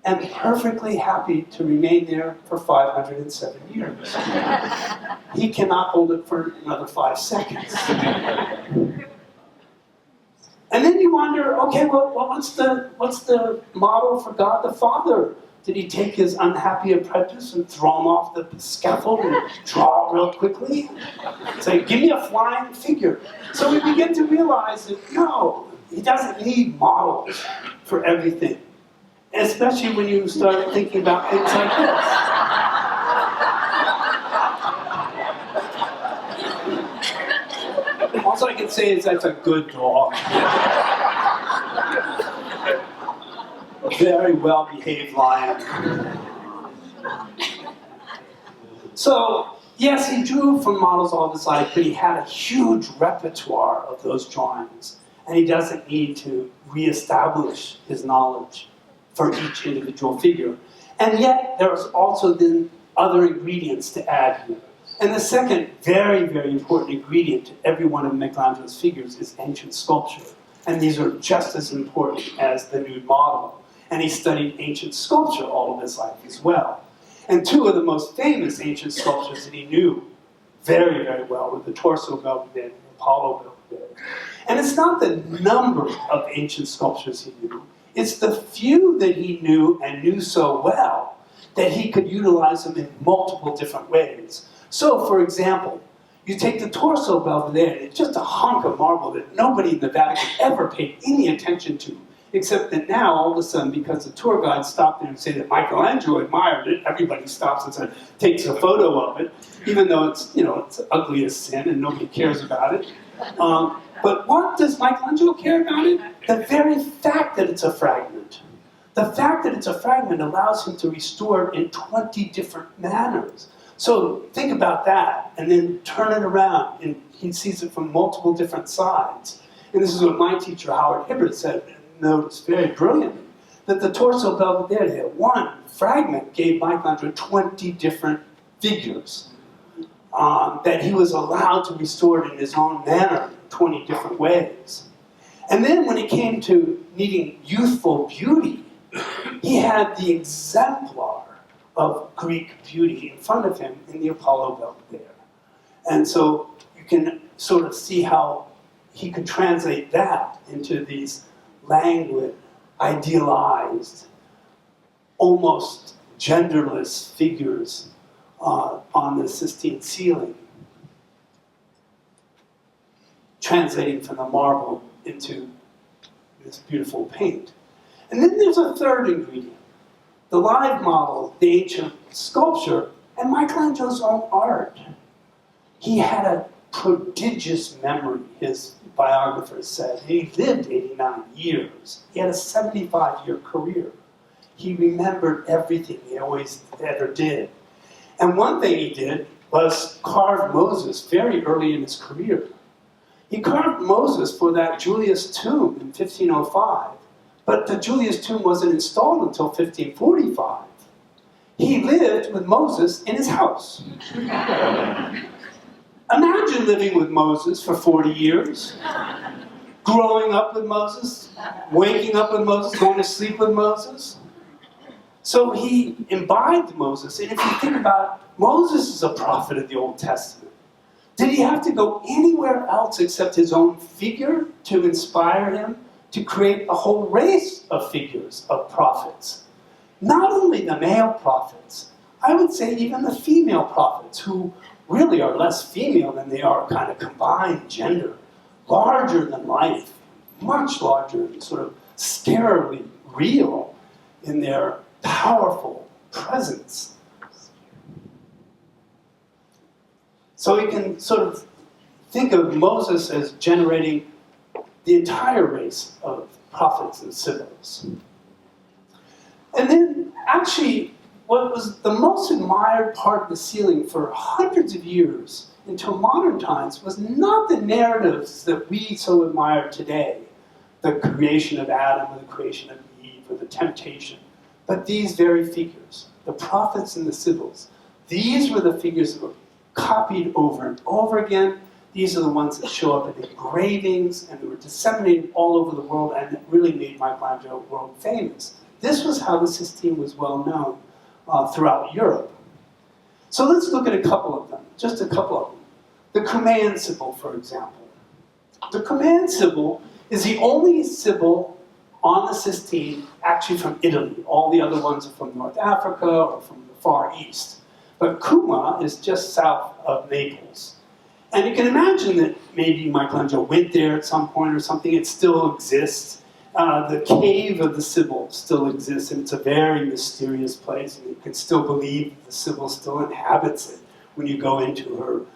and perfectly happy to remain there for 507 years. He cannot hold it for another 5 seconds. And then you wonder, okay, well, what's the model for God the Father? Did he take his unhappy apprentice and throw him off the scaffold and draw real quickly? Say, give me a flying figure. So we begin to realize that, no, he doesn't need models for everything. Especially when you start thinking about things like this. All I can say is that's a good dog. A very well-behaved lion. So, yes, he drew from models all of his life, but he had a huge repertoire of those drawings. And he doesn't need to reestablish his knowledge for each individual figure. And yet, there's also then other ingredients to add here. And the second very, very important ingredient to every one of Michelangelo's figures is ancient sculpture. And these are just as important as the nude model. And he studied ancient sculpture all of his life as well. And two of the most famous ancient sculptures that he knew very, very well were the Torso Belvedere and the Apollo Belvedere. And it's not the number of ancient sculptures he knew, it's the few that he knew and knew so well that he could utilize them in multiple different ways. So, for example, you take the Torso Belvedere, it's just a hunk of marble that nobody in the Vatican ever paid any attention to, except that now, all of a sudden, because the tour guide stopped there and said that Michelangelo admired it, everybody stops and takes a photo of it, even though it's, it's ugly as sin and nobody cares about it. But what does Michelangelo care about it? The very fact that it's a fragment. The fact that it's a fragment allows him to restore it in 20 different manners. So think about that, and then turn it around, and he sees it from multiple different sides. And this is what my teacher, Howard Hibbert, said, and noticed very brilliantly, that the Torso Belvedere, one fragment, gave Michelangelo 20 different figures that he was allowed to restore it in his own manner, 20 different ways. And then when it came to needing youthful beauty, he had the exemplar of Greek beauty in front of him in the Apollo Belvedere. And so you can sort of see how he could translate that into these languid, idealized, almost genderless figures on the Sistine ceiling, translating from the marble into this beautiful paint. And then there's a third ingredient. The live model, the ancient sculpture, and Michelangelo's own art. He had a prodigious memory, his biographers said. He lived 89 years. He had a 75-year career. He remembered everything he always ever did. And one thing he did was carve Moses very early in his career. He carved Moses for that Julius tomb in 1505. But the Julius tomb wasn't installed until 1545. He lived with Moses in his house. Imagine living with Moses for 40 years, growing up with Moses, waking up with Moses, going to sleep with Moses. So he imbibed Moses. And if you think about it, Moses is a prophet of the Old Testament. Did he have to go anywhere else except his own figure to inspire him to create a whole race of figures of prophets? Not only the male prophets, I would say even the female prophets, who really are less female than they are kind of combined gender, larger than life, much larger and sort of scarily real in their powerful presence. So we can sort of think of Moses as generating the entire race of prophets and sibyls. And then, actually, what was the most admired part of the ceiling for hundreds of years until modern times was not the narratives that we so admire today, the creation of Adam or the creation of Eve or the temptation, but these very figures, the prophets and the sibyls. These were the figures that were copied over and over again. These are the ones that show up in engravings, and they were disseminated all over the world, and it really made Michelangelo world famous. this was how the Sistine was well known throughout Europe. So let's look at a couple of them, just a couple of them. The Cumaean Sibyl, for example. The Cumaean Sibyl is the only Sibyl on the Sistine actually from Italy. All the other ones are from North Africa or from the Far East. But Cuma is just south of Naples. And you can imagine that maybe Michelangelo went there at some point or something. It still exists. The cave of the Sibyl still exists, and it's a very mysterious place. And you can still believe the Sibyl still inhabits it when you go into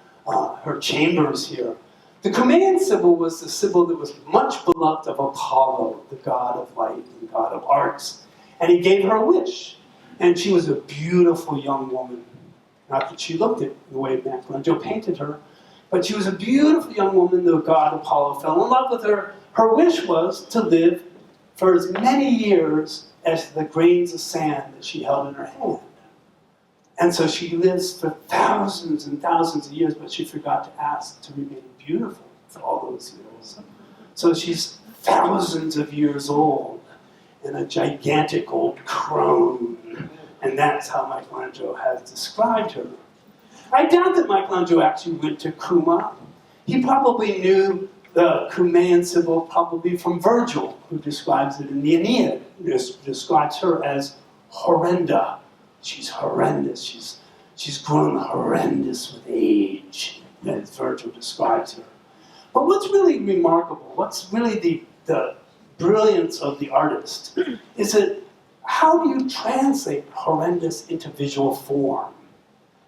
her chambers here. The Cumaean Sibyl was the Sibyl that was much beloved of Apollo, the god of light and god of arts. And he gave her a wish. And she was a beautiful young woman. Not that she looked it the way Michelangelo painted her, but she was a beautiful young woman. The god Apollo fell in love with her. Her wish was to live for as many years as the grains of sand that she held in her hand. And so she lives for thousands and thousands of years, but she forgot to ask to remain beautiful for all those years. So she's thousands of years old in a gigantic old crone. And that's how Michelangelo has described her. I doubt that Michelangelo actually went to Cuma. He probably knew the Cumaean Sibyl probably from Virgil, who describes it in the Aeneid. Describes her as horrenda. She's horrendous. She's grown horrendous with age, as Virgil describes her. But what's really remarkable, what's really the brilliance of the artist, is that how do you translate horrendous into visual form?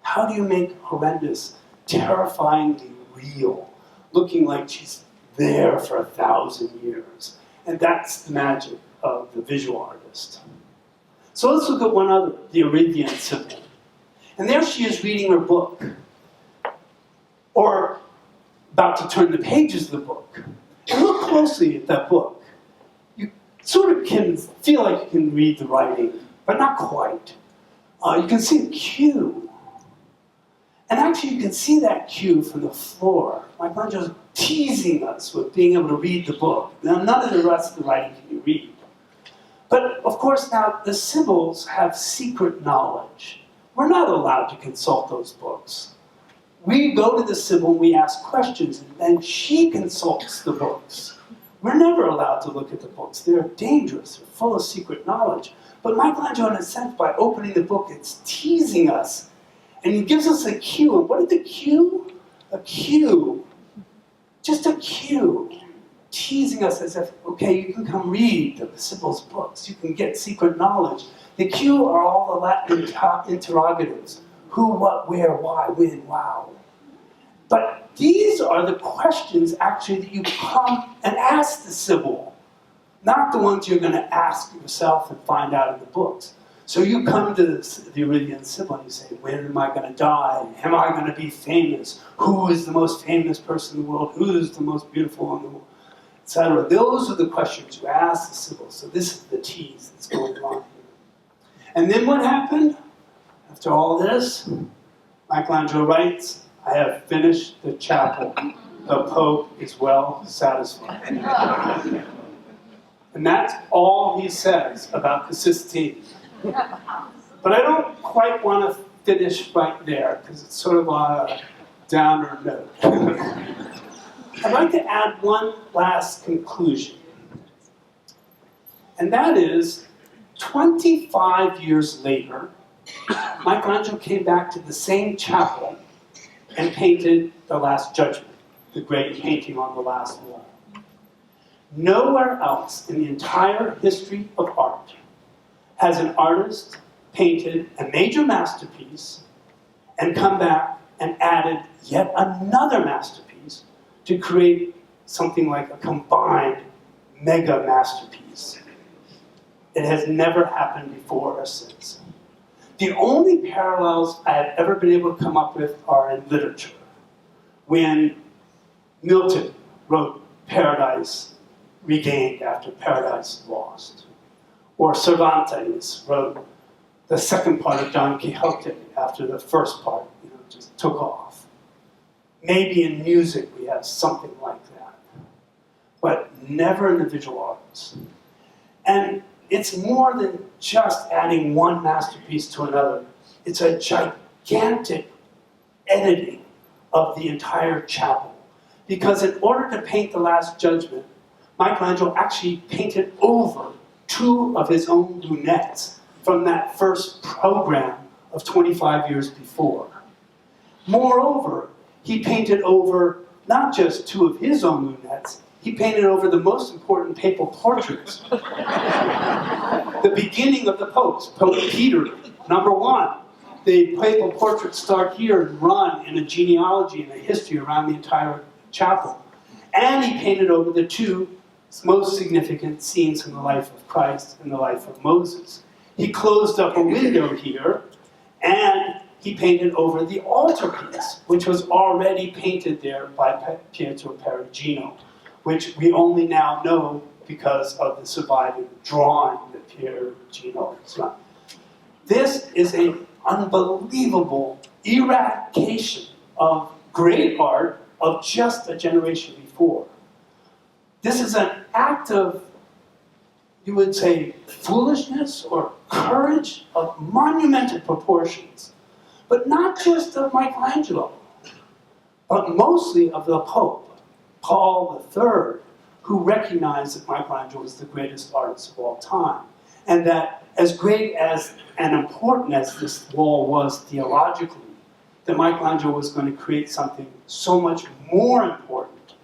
How do you make horrendous terrifyingly real, looking like she's there for 1,000 years? And that's the magic of the visual artist. So let's look at one other, the Arabian Sibyl. And there she is reading her book, or about to turn the pages of the book. And look closely at that book. You sort of can feel like you can read the writing, but not quite. You can see a cue. And actually you can see that cue from the floor. Michelangelo's teasing us with being able to read the book. Now none of the rest of the writing can you read. But of course now the Sibyls have secret knowledge. We're not allowed to consult those books. We go to the Sibyl and we ask questions, and then she consults the books. We're never allowed to look at the books. They're dangerous. They're full of secret knowledge. But Michelangelo, in a sense, by opening the book, it's teasing us. And he gives us a cue. And what is the cue? A cue. Just a cue. Teasing us as if, okay, you can come read the Sibyl's books. You can get secret knowledge. The cue are all the Latin interrogatives. Who, what, where, why, when, wow. But these are the questions, actually, that you come and ask the Sibyl. Not the ones you're going to ask yourself and find out in the books. So you come to the Arabian Sibyl and you say, when am I going to die? Am I going to be famous? Who is the most famous person in the world? Who is the most beautiful in the world? Etc. Those are the questions you ask the Sibyl. So this is the tease that's going on here. And then what happened? After all this, Michelangelo writes, I have finished the chapel. The Pope is well satisfied. And that's all he says about the Sistine. But I don't quite want to finish right there, because it's sort of on a downer note. I'd like to add one last conclusion. And that is, 25 years later, Michelangelo came back to the same chapel and painted The Last Judgment, the great painting on the last wall. Nowhere else in the entire history of art has an artist painted a major masterpiece and come back and added yet another masterpiece to create something like a combined mega masterpiece. It has never happened before or since. The only parallels I've ever been able to come up with are in literature. When Milton wrote Paradise Regained after Paradise Lost. Or Cervantes wrote the second part of Don Quixote after the first part just took off. Maybe in music we have something like that. But never in the visual arts. And it's more than just adding one masterpiece to another. It's a gigantic editing of the entire chapel. Because in order to paint the Last Judgment, Michelangelo actually painted over 2 of his own lunettes from that first program of 25 years before. Moreover, he painted over not just 2 of his own lunettes, he painted over the most important papal portraits. The beginning of the popes, Pope Peter, #1. The papal portraits start here and run in a genealogy and a history around the entire chapel. And he painted over the 2 most significant scenes in the life of Christ and the life of Moses. He closed up a window here, and he painted over the altarpiece, which was already painted there by Pietro Perugino, which we only now know because of the surviving drawing that Perugino has done. This is an unbelievable eradication of great art of just a generation before. This is an act of, you would say, foolishness or courage of monumental proportions. But not just of Michelangelo, but mostly of the Pope, Paul III, who recognized that Michelangelo was the greatest artist of all time. And that as great as and important as this wall was theologically, that Michelangelo was going to create something so much more important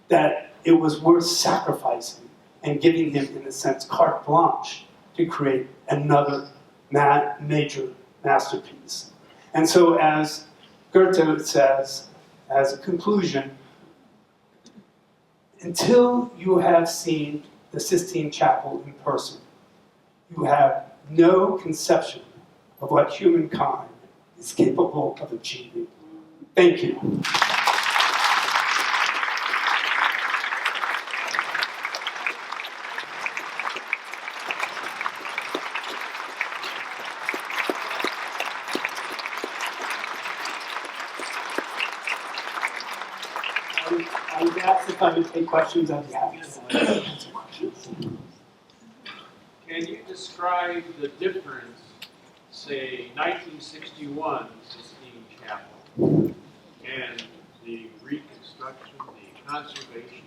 that it was worth sacrificing and giving him, in a sense, carte blanche to create another major masterpiece. And so, as Goethe says, as a conclusion, until you have seen the Sistine Chapel in person, you have no conception of what humankind is capable of achieving. Thank you. I would ask if I would take questions. I'd be happy to answer questions. Can you describe the difference, say, 1961 Sistine Chapel and the reconstruction, the conservation?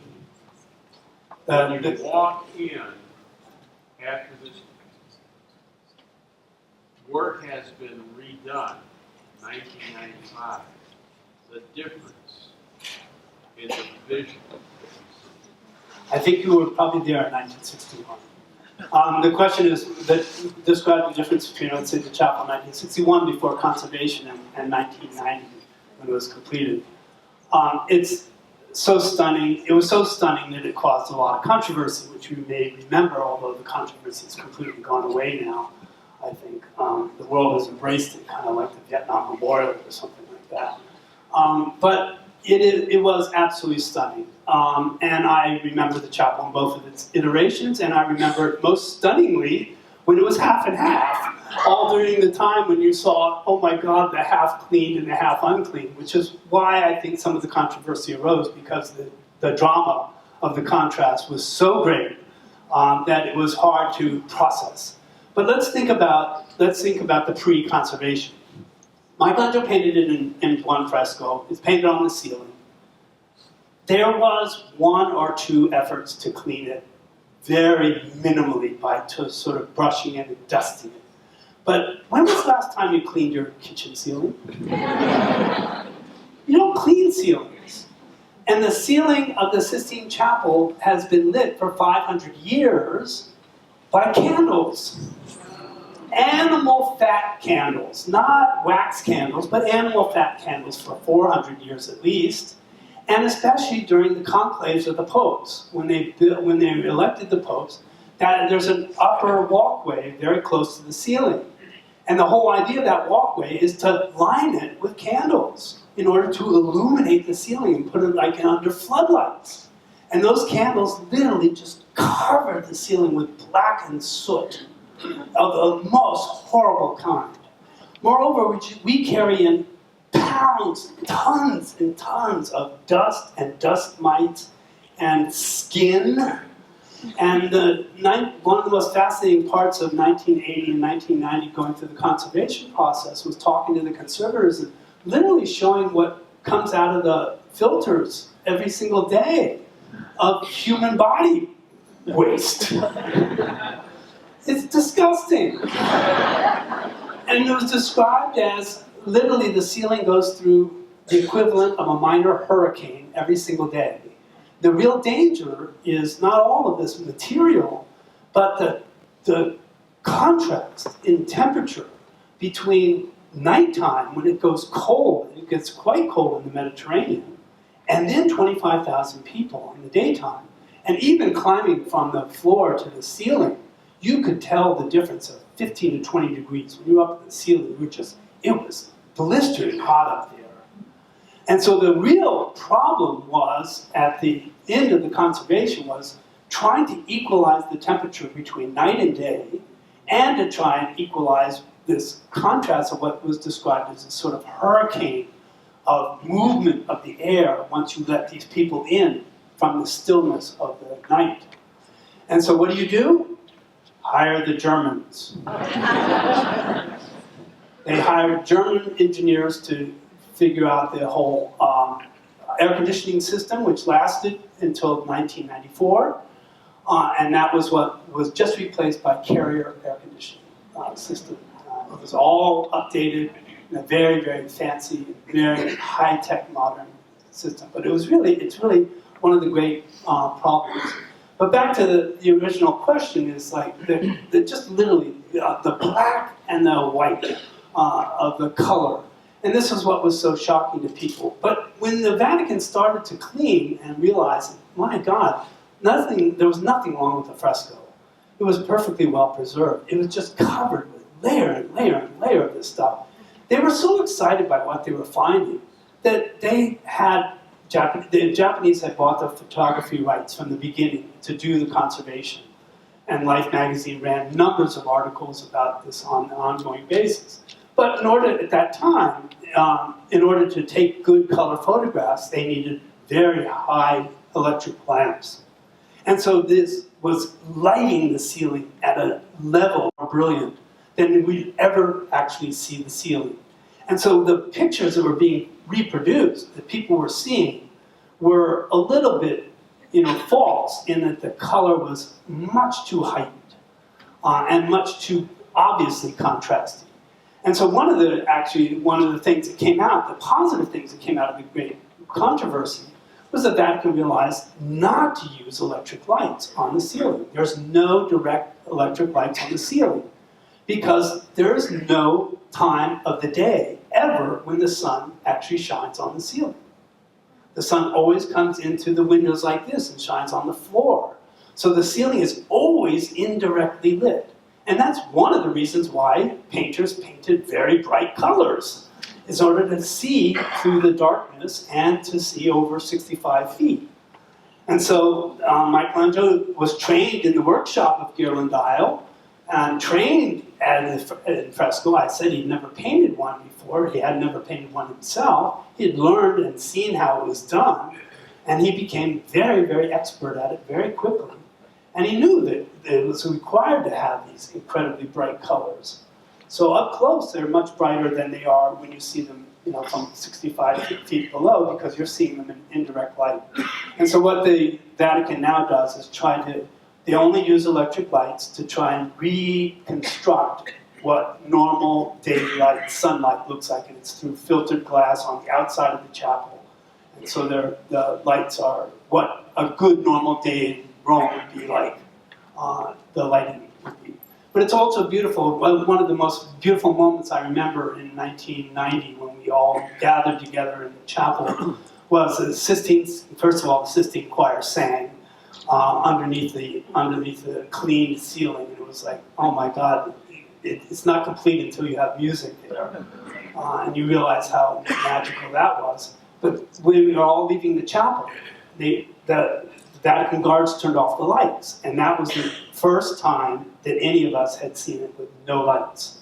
When you walk in after this work has been redone, 1995, the difference in the vision. I think you were probably there in 1961. The question is, describe the difference between, let's say, the chapel in 1961 before conservation and 1990 when it was completed. It's so stunning. It was so stunning that it caused a lot of controversy, which you may remember, although the controversy has completely gone away now, I think. The world has embraced it, kind of like the Vietnam Memorial or something like that. But it was absolutely stunning. And I remember the chapel in both of its iterations, and I remember it most stunningly when it was half and half, all during the time when you saw, oh my God, the half cleaned and the half unclean, which is why I think some of the controversy arose, because the drama of the contrast was so great that it was hard to process. But let's think about the pre-conservation. Michelangelo painted it in one fresco. It's painted on the ceiling. There was 1 or 2 efforts to clean it very minimally by sort of brushing it and dusting it. But when was the last time you cleaned your kitchen ceiling? You don't clean ceilings. And the ceiling of the Sistine Chapel has been lit for 500 years by candles. Animal fat candles, not wax candles, but animal fat candles for 400 years at least, and especially during the conclaves of the popes, when they elected the popes, that there's an upper walkway very close to the ceiling. And the whole idea of that walkway is to line it with candles in order to illuminate the ceiling and put it like under floodlights. And those candles literally just covered the ceiling with blackened soot of the most horrible kind. Moreover, we carry in pounds, tons and tons of dust and dust mites and skin And one of the most fascinating parts of 1980 and 1990 going through the conservation process was talking to the conservators and literally showing what comes out of the filters every single day of human body waste. It's disgusting. And it was described as literally the ceiling goes through the equivalent of a minor hurricane every single day. The real danger is not all of this material, but the contrast in temperature between nighttime, when it goes cold, it gets quite cold in the Mediterranean, and then 25,000 people in the daytime. And even climbing from the floor to the ceiling, you could tell the difference of 15 to 20 degrees. When you were up at the ceiling, it was blistering hot up there. And so the real problem was, at the end of the conservation, was trying to equalize the temperature between night and day, and to try and equalize this contrast of what was described as a sort of hurricane of movement of the air once you let these people in from the stillness of the night. And so what do? Hire the Germans. They hired German engineers to figure out the whole air conditioning system, which lasted until 1994. And that was what was just replaced by Carrier air conditioning system. It was all updated in a very, very fancy, very high-tech modern system. But it's really one of the great problems. But back to the original question is like, just literally the black and the white of the color. And this is what was so shocking to people. But when the Vatican started to clean and realized, my God, there was nothing wrong with the fresco. It was perfectly well preserved. It was just covered with layer and layer and layer of this stuff. They were so excited by what they were finding that the Japanese had bought the photography rights from the beginning to do the conservation. And Life magazine ran numbers of articles about this on an ongoing basis. But at that time, in order to take good color photographs, they needed very high electric lamps. And so this was lighting the ceiling at a level more brilliant than we'd ever actually see the ceiling. And so the pictures that were being reproduced, that people were seeing, were a little bit, false in that the color was much too heightened and much too obviously contrasting. And so one of the things that came out, the positive things that came out of the great controversy, was that Vatican realized not to use electric lights on the ceiling. There's no direct electric lights on the ceiling because there is no time of the day ever when the sun actually shines on the ceiling. The sun always comes into the windows like this and shines on the floor. So the ceiling is always indirectly lit. And that's one of the reasons why painters painted very bright colors, in order to see through the darkness and to see over 65 feet. And so Michelangelo was trained in the workshop of Ghirlandaio and trained in fresco. I said he'd never painted one before. He had never painted one himself. He had learned and seen how it was done. And he became very, very expert at it very quickly. And he knew that it was required to have these incredibly bright colors. So up close, they're much brighter than they are when you see them, from 65 feet below, because you're seeing them in indirect light. And so what the Vatican now does is they only use electric lights to try and reconstruct what normal daylight sunlight looks like, and it's through filtered glass on the outside of the chapel. And so the lights are what a good normal day in Rome would be like, the lighting would be. But it's also beautiful. One of the most beautiful moments I remember in 1990 when we all gathered together in the chapel was the Sistine choir sang underneath the clean ceiling. And it was like, oh my God, it's not complete until you have music there. And you realize how magical that was. But when we were all leaving the chapel, the Vatican guards turned off the lights, and that was the first time that any of us had seen it with no lights.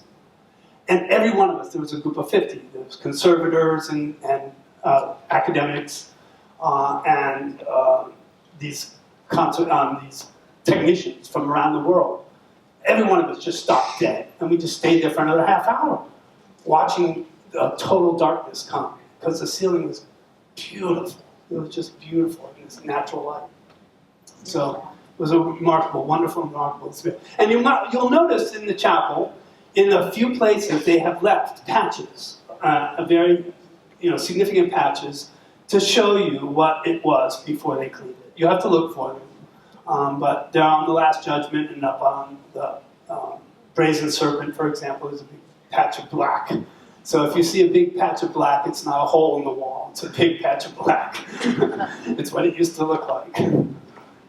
And every one of us, there was a group of 50. There was conservators and academics and these technicians from around the world. Every one of us just stopped dead, and we just stayed there for another half hour, watching total darkness come, because the ceiling was beautiful. It was just beautiful in this natural light. So it was a remarkable, wonderful, remarkable experience. And you'll notice in the chapel, in a few places, they have left patches, a very significant patches, to show you what it was before they cleaned it. You have to look for them. But they're on the Last Judgment, and up on the Brazen Serpent, for example, is a big patch of black. So if you see a big patch of black, it's not a hole in the wall. It's a big patch of black. It's what it used to look like.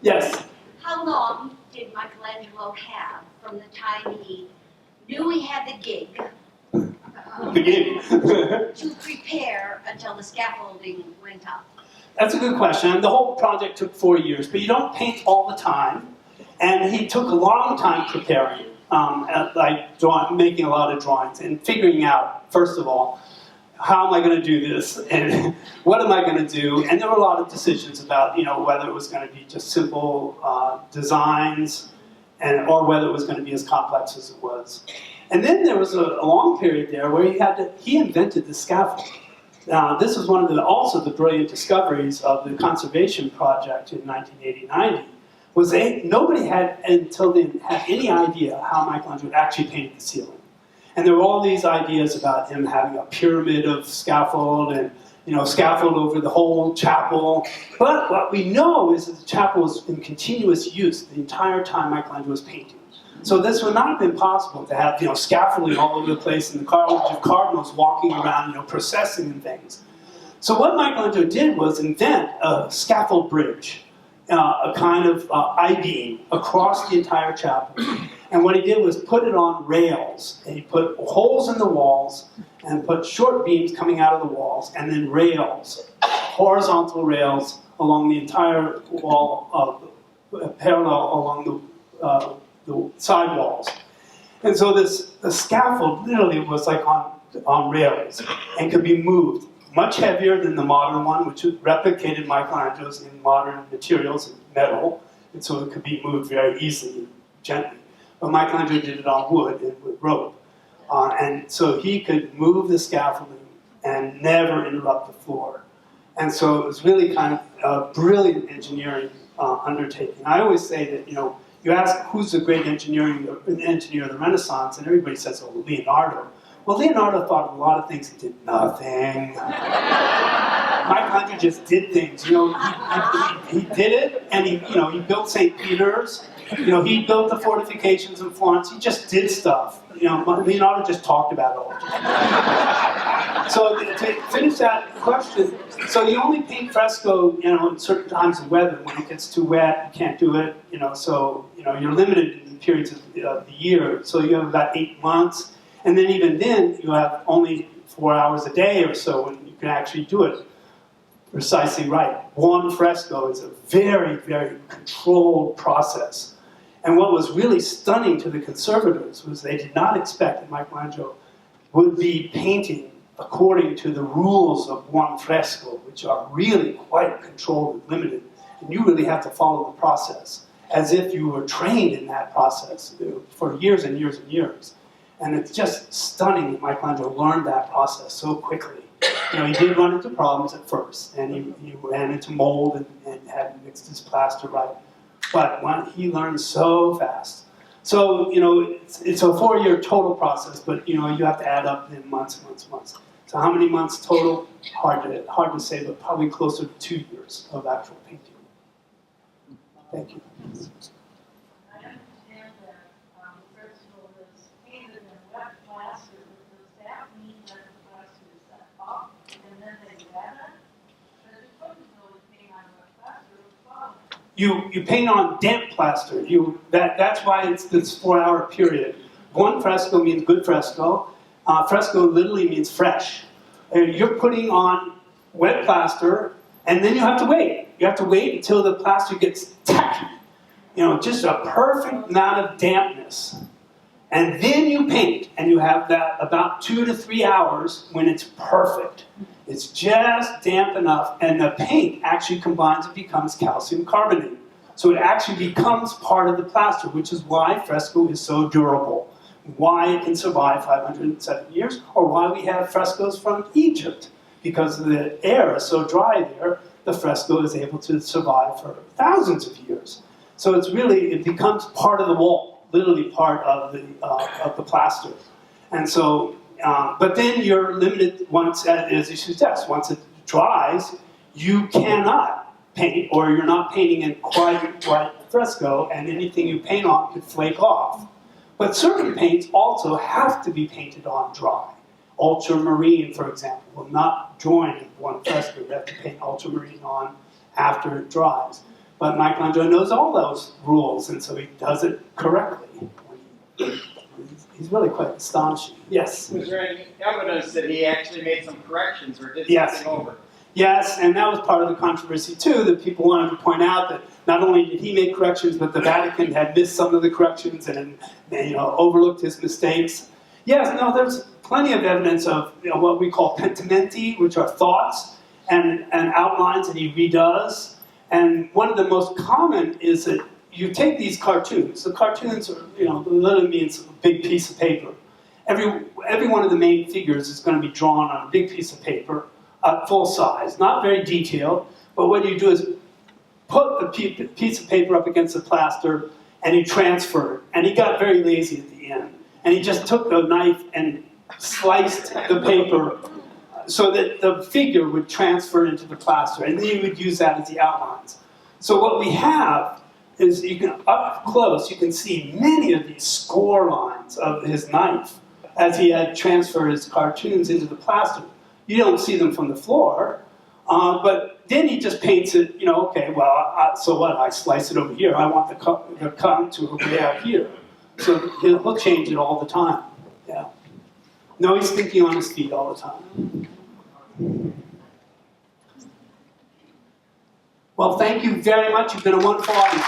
Yes? How long did Michelangelo have from the time he knew he had the gig to prepare until the scaffolding went up? That's a good question. The whole project took 4 years, but you don't paint all the time. And he took a long time preparing, making a lot of drawings and figuring out, first of all, how am I going to do this, and what am I going to do? And there were a lot of decisions about, whether it was going to be just simple designs, or whether it was going to be as complex as it was. And then there was a long period there where he invented the scaffold. This was one of also the brilliant discoveries of the conservation project in 1980-90, was nobody had, until then, had any idea how Michelangelo would actually paint the ceiling. And there were all these ideas about him having a pyramid of scaffold and, scaffold over the whole chapel. But what we know is that the chapel was in continuous use the entire time Michelangelo was painting. So this would not have been possible to have, scaffolding all over the place and the college of cardinals walking around, processing and things. So what Michelangelo did was invent a scaffold bridge, a kind of I-beam across the entire chapel. And what he did was put it on rails. And he put holes in the walls and put short beams coming out of the walls, and then rails, horizontal rails along the entire wall, parallel along the side walls. And so the scaffold literally was like on rails and could be moved, much heavier than the modern one, which replicated Michelangelo's in modern materials and metal, and so it could be moved very easily and gently. But Michelangelo did it on wood and with rope. And so he could move the scaffolding and never interrupt the floor. And so it was really kind of a brilliant engineering undertaking. I always say that, you ask who's the great engineer of the Renaissance, and everybody says, oh, Leonardo. Well, Leonardo thought of a lot of things. He did nothing. Michelangelo just did things. He did it, and he built St. Peter's. He built the fortifications in Florence. He just did stuff. Leonardo just talked about it all. So to finish that question, so you only paint fresco, in certain times of weather. When it gets too wet, you can't do it. So you're limited in periods of the year. So you have about 8 months, and then even then you have only 4 hours a day or so when you can actually do it precisely right. One fresco is a very, very controlled process. And what was really stunning to the conservators was they did not expect that Michelangelo would be painting according to the rules of one fresco, which are really quite controlled and limited. And you really have to follow the process as if you were trained in that process for years and years and years. And it's just stunning that Michelangelo learned that process so quickly. He did run into problems at first, and he ran into mold and had mixed his plaster right. But he learned so fast. So, it's a 4-year total process, but, you have to add up in months. So how many months total? Hard to say, but probably closer to 2 years of actual painting. Thank you. I understand that the principle is painted in wet plaster. Does that mean that the plaster is set up and then they wet it? But it couldn't really paint on wet plaster, it would fall. You paint on damp plaster. That's why it's this 4-hour period. One fresco means good fresco. Fresco literally means fresh. You're putting on wet plaster, and then you have to wait. You have to wait until the plaster gets tacky. Just a perfect amount of dampness. And then you paint, and you have that about 2 to 3 hours when it's perfect. It's just damp enough, and the paint actually combines and becomes calcium carbonate. So it actually becomes part of the plaster, which is why fresco is so durable, why it can survive 507 years, or why we have frescoes from Egypt. Because the air is so dry there, the fresco is able to survive for thousands of years. So it's really, it becomes part of the wall, literally part of the plaster. And so, but then you're limited once, as you suggest, once it dries, you cannot paint, or you're not painting in quite white fresco, and anything you paint on could flake off. But certain paints also have to be painted on dry. Ultramarine, for example, will not join in one fresco. You have to paint ultramarine on after it dries. But Michelangelo knows all those rules, and so he does it correctly. He's really quite astonishing. Yes? Was there any evidence that he actually made some corrections or did Yes. something over? Yes, and that was part of the controversy too, that people wanted to point out that not only did he make corrections, but the Vatican had missed some of the corrections and overlooked his mistakes. Yes, no, there's plenty of evidence of what we call Pentimenti, which are thoughts and outlines that he redoes. And one of the most common is that you take these cartoons. The cartoons are, literally means a big piece of paper. Every one of the main figures is going to be drawn on a big piece of paper, full size, not very detailed, but what you do is put the piece of paper up against the plaster and you transfer it. And he got very lazy at the end. And he just took the knife and sliced the paper so that the figure would transfer into the plaster. And then you would use that as the outlines. So what we have is, up close, you can see many of these score lines of his knife as he had transferred his cartoons into the plaster. You don't see them from the floor, but then he just paints it, okay, well, so what? I slice it over here. I want the contour way out here. So he'll change it all the time. Yeah. No, he's thinking on his feet all the time. Well, thank you very much. You've been a wonderful audience.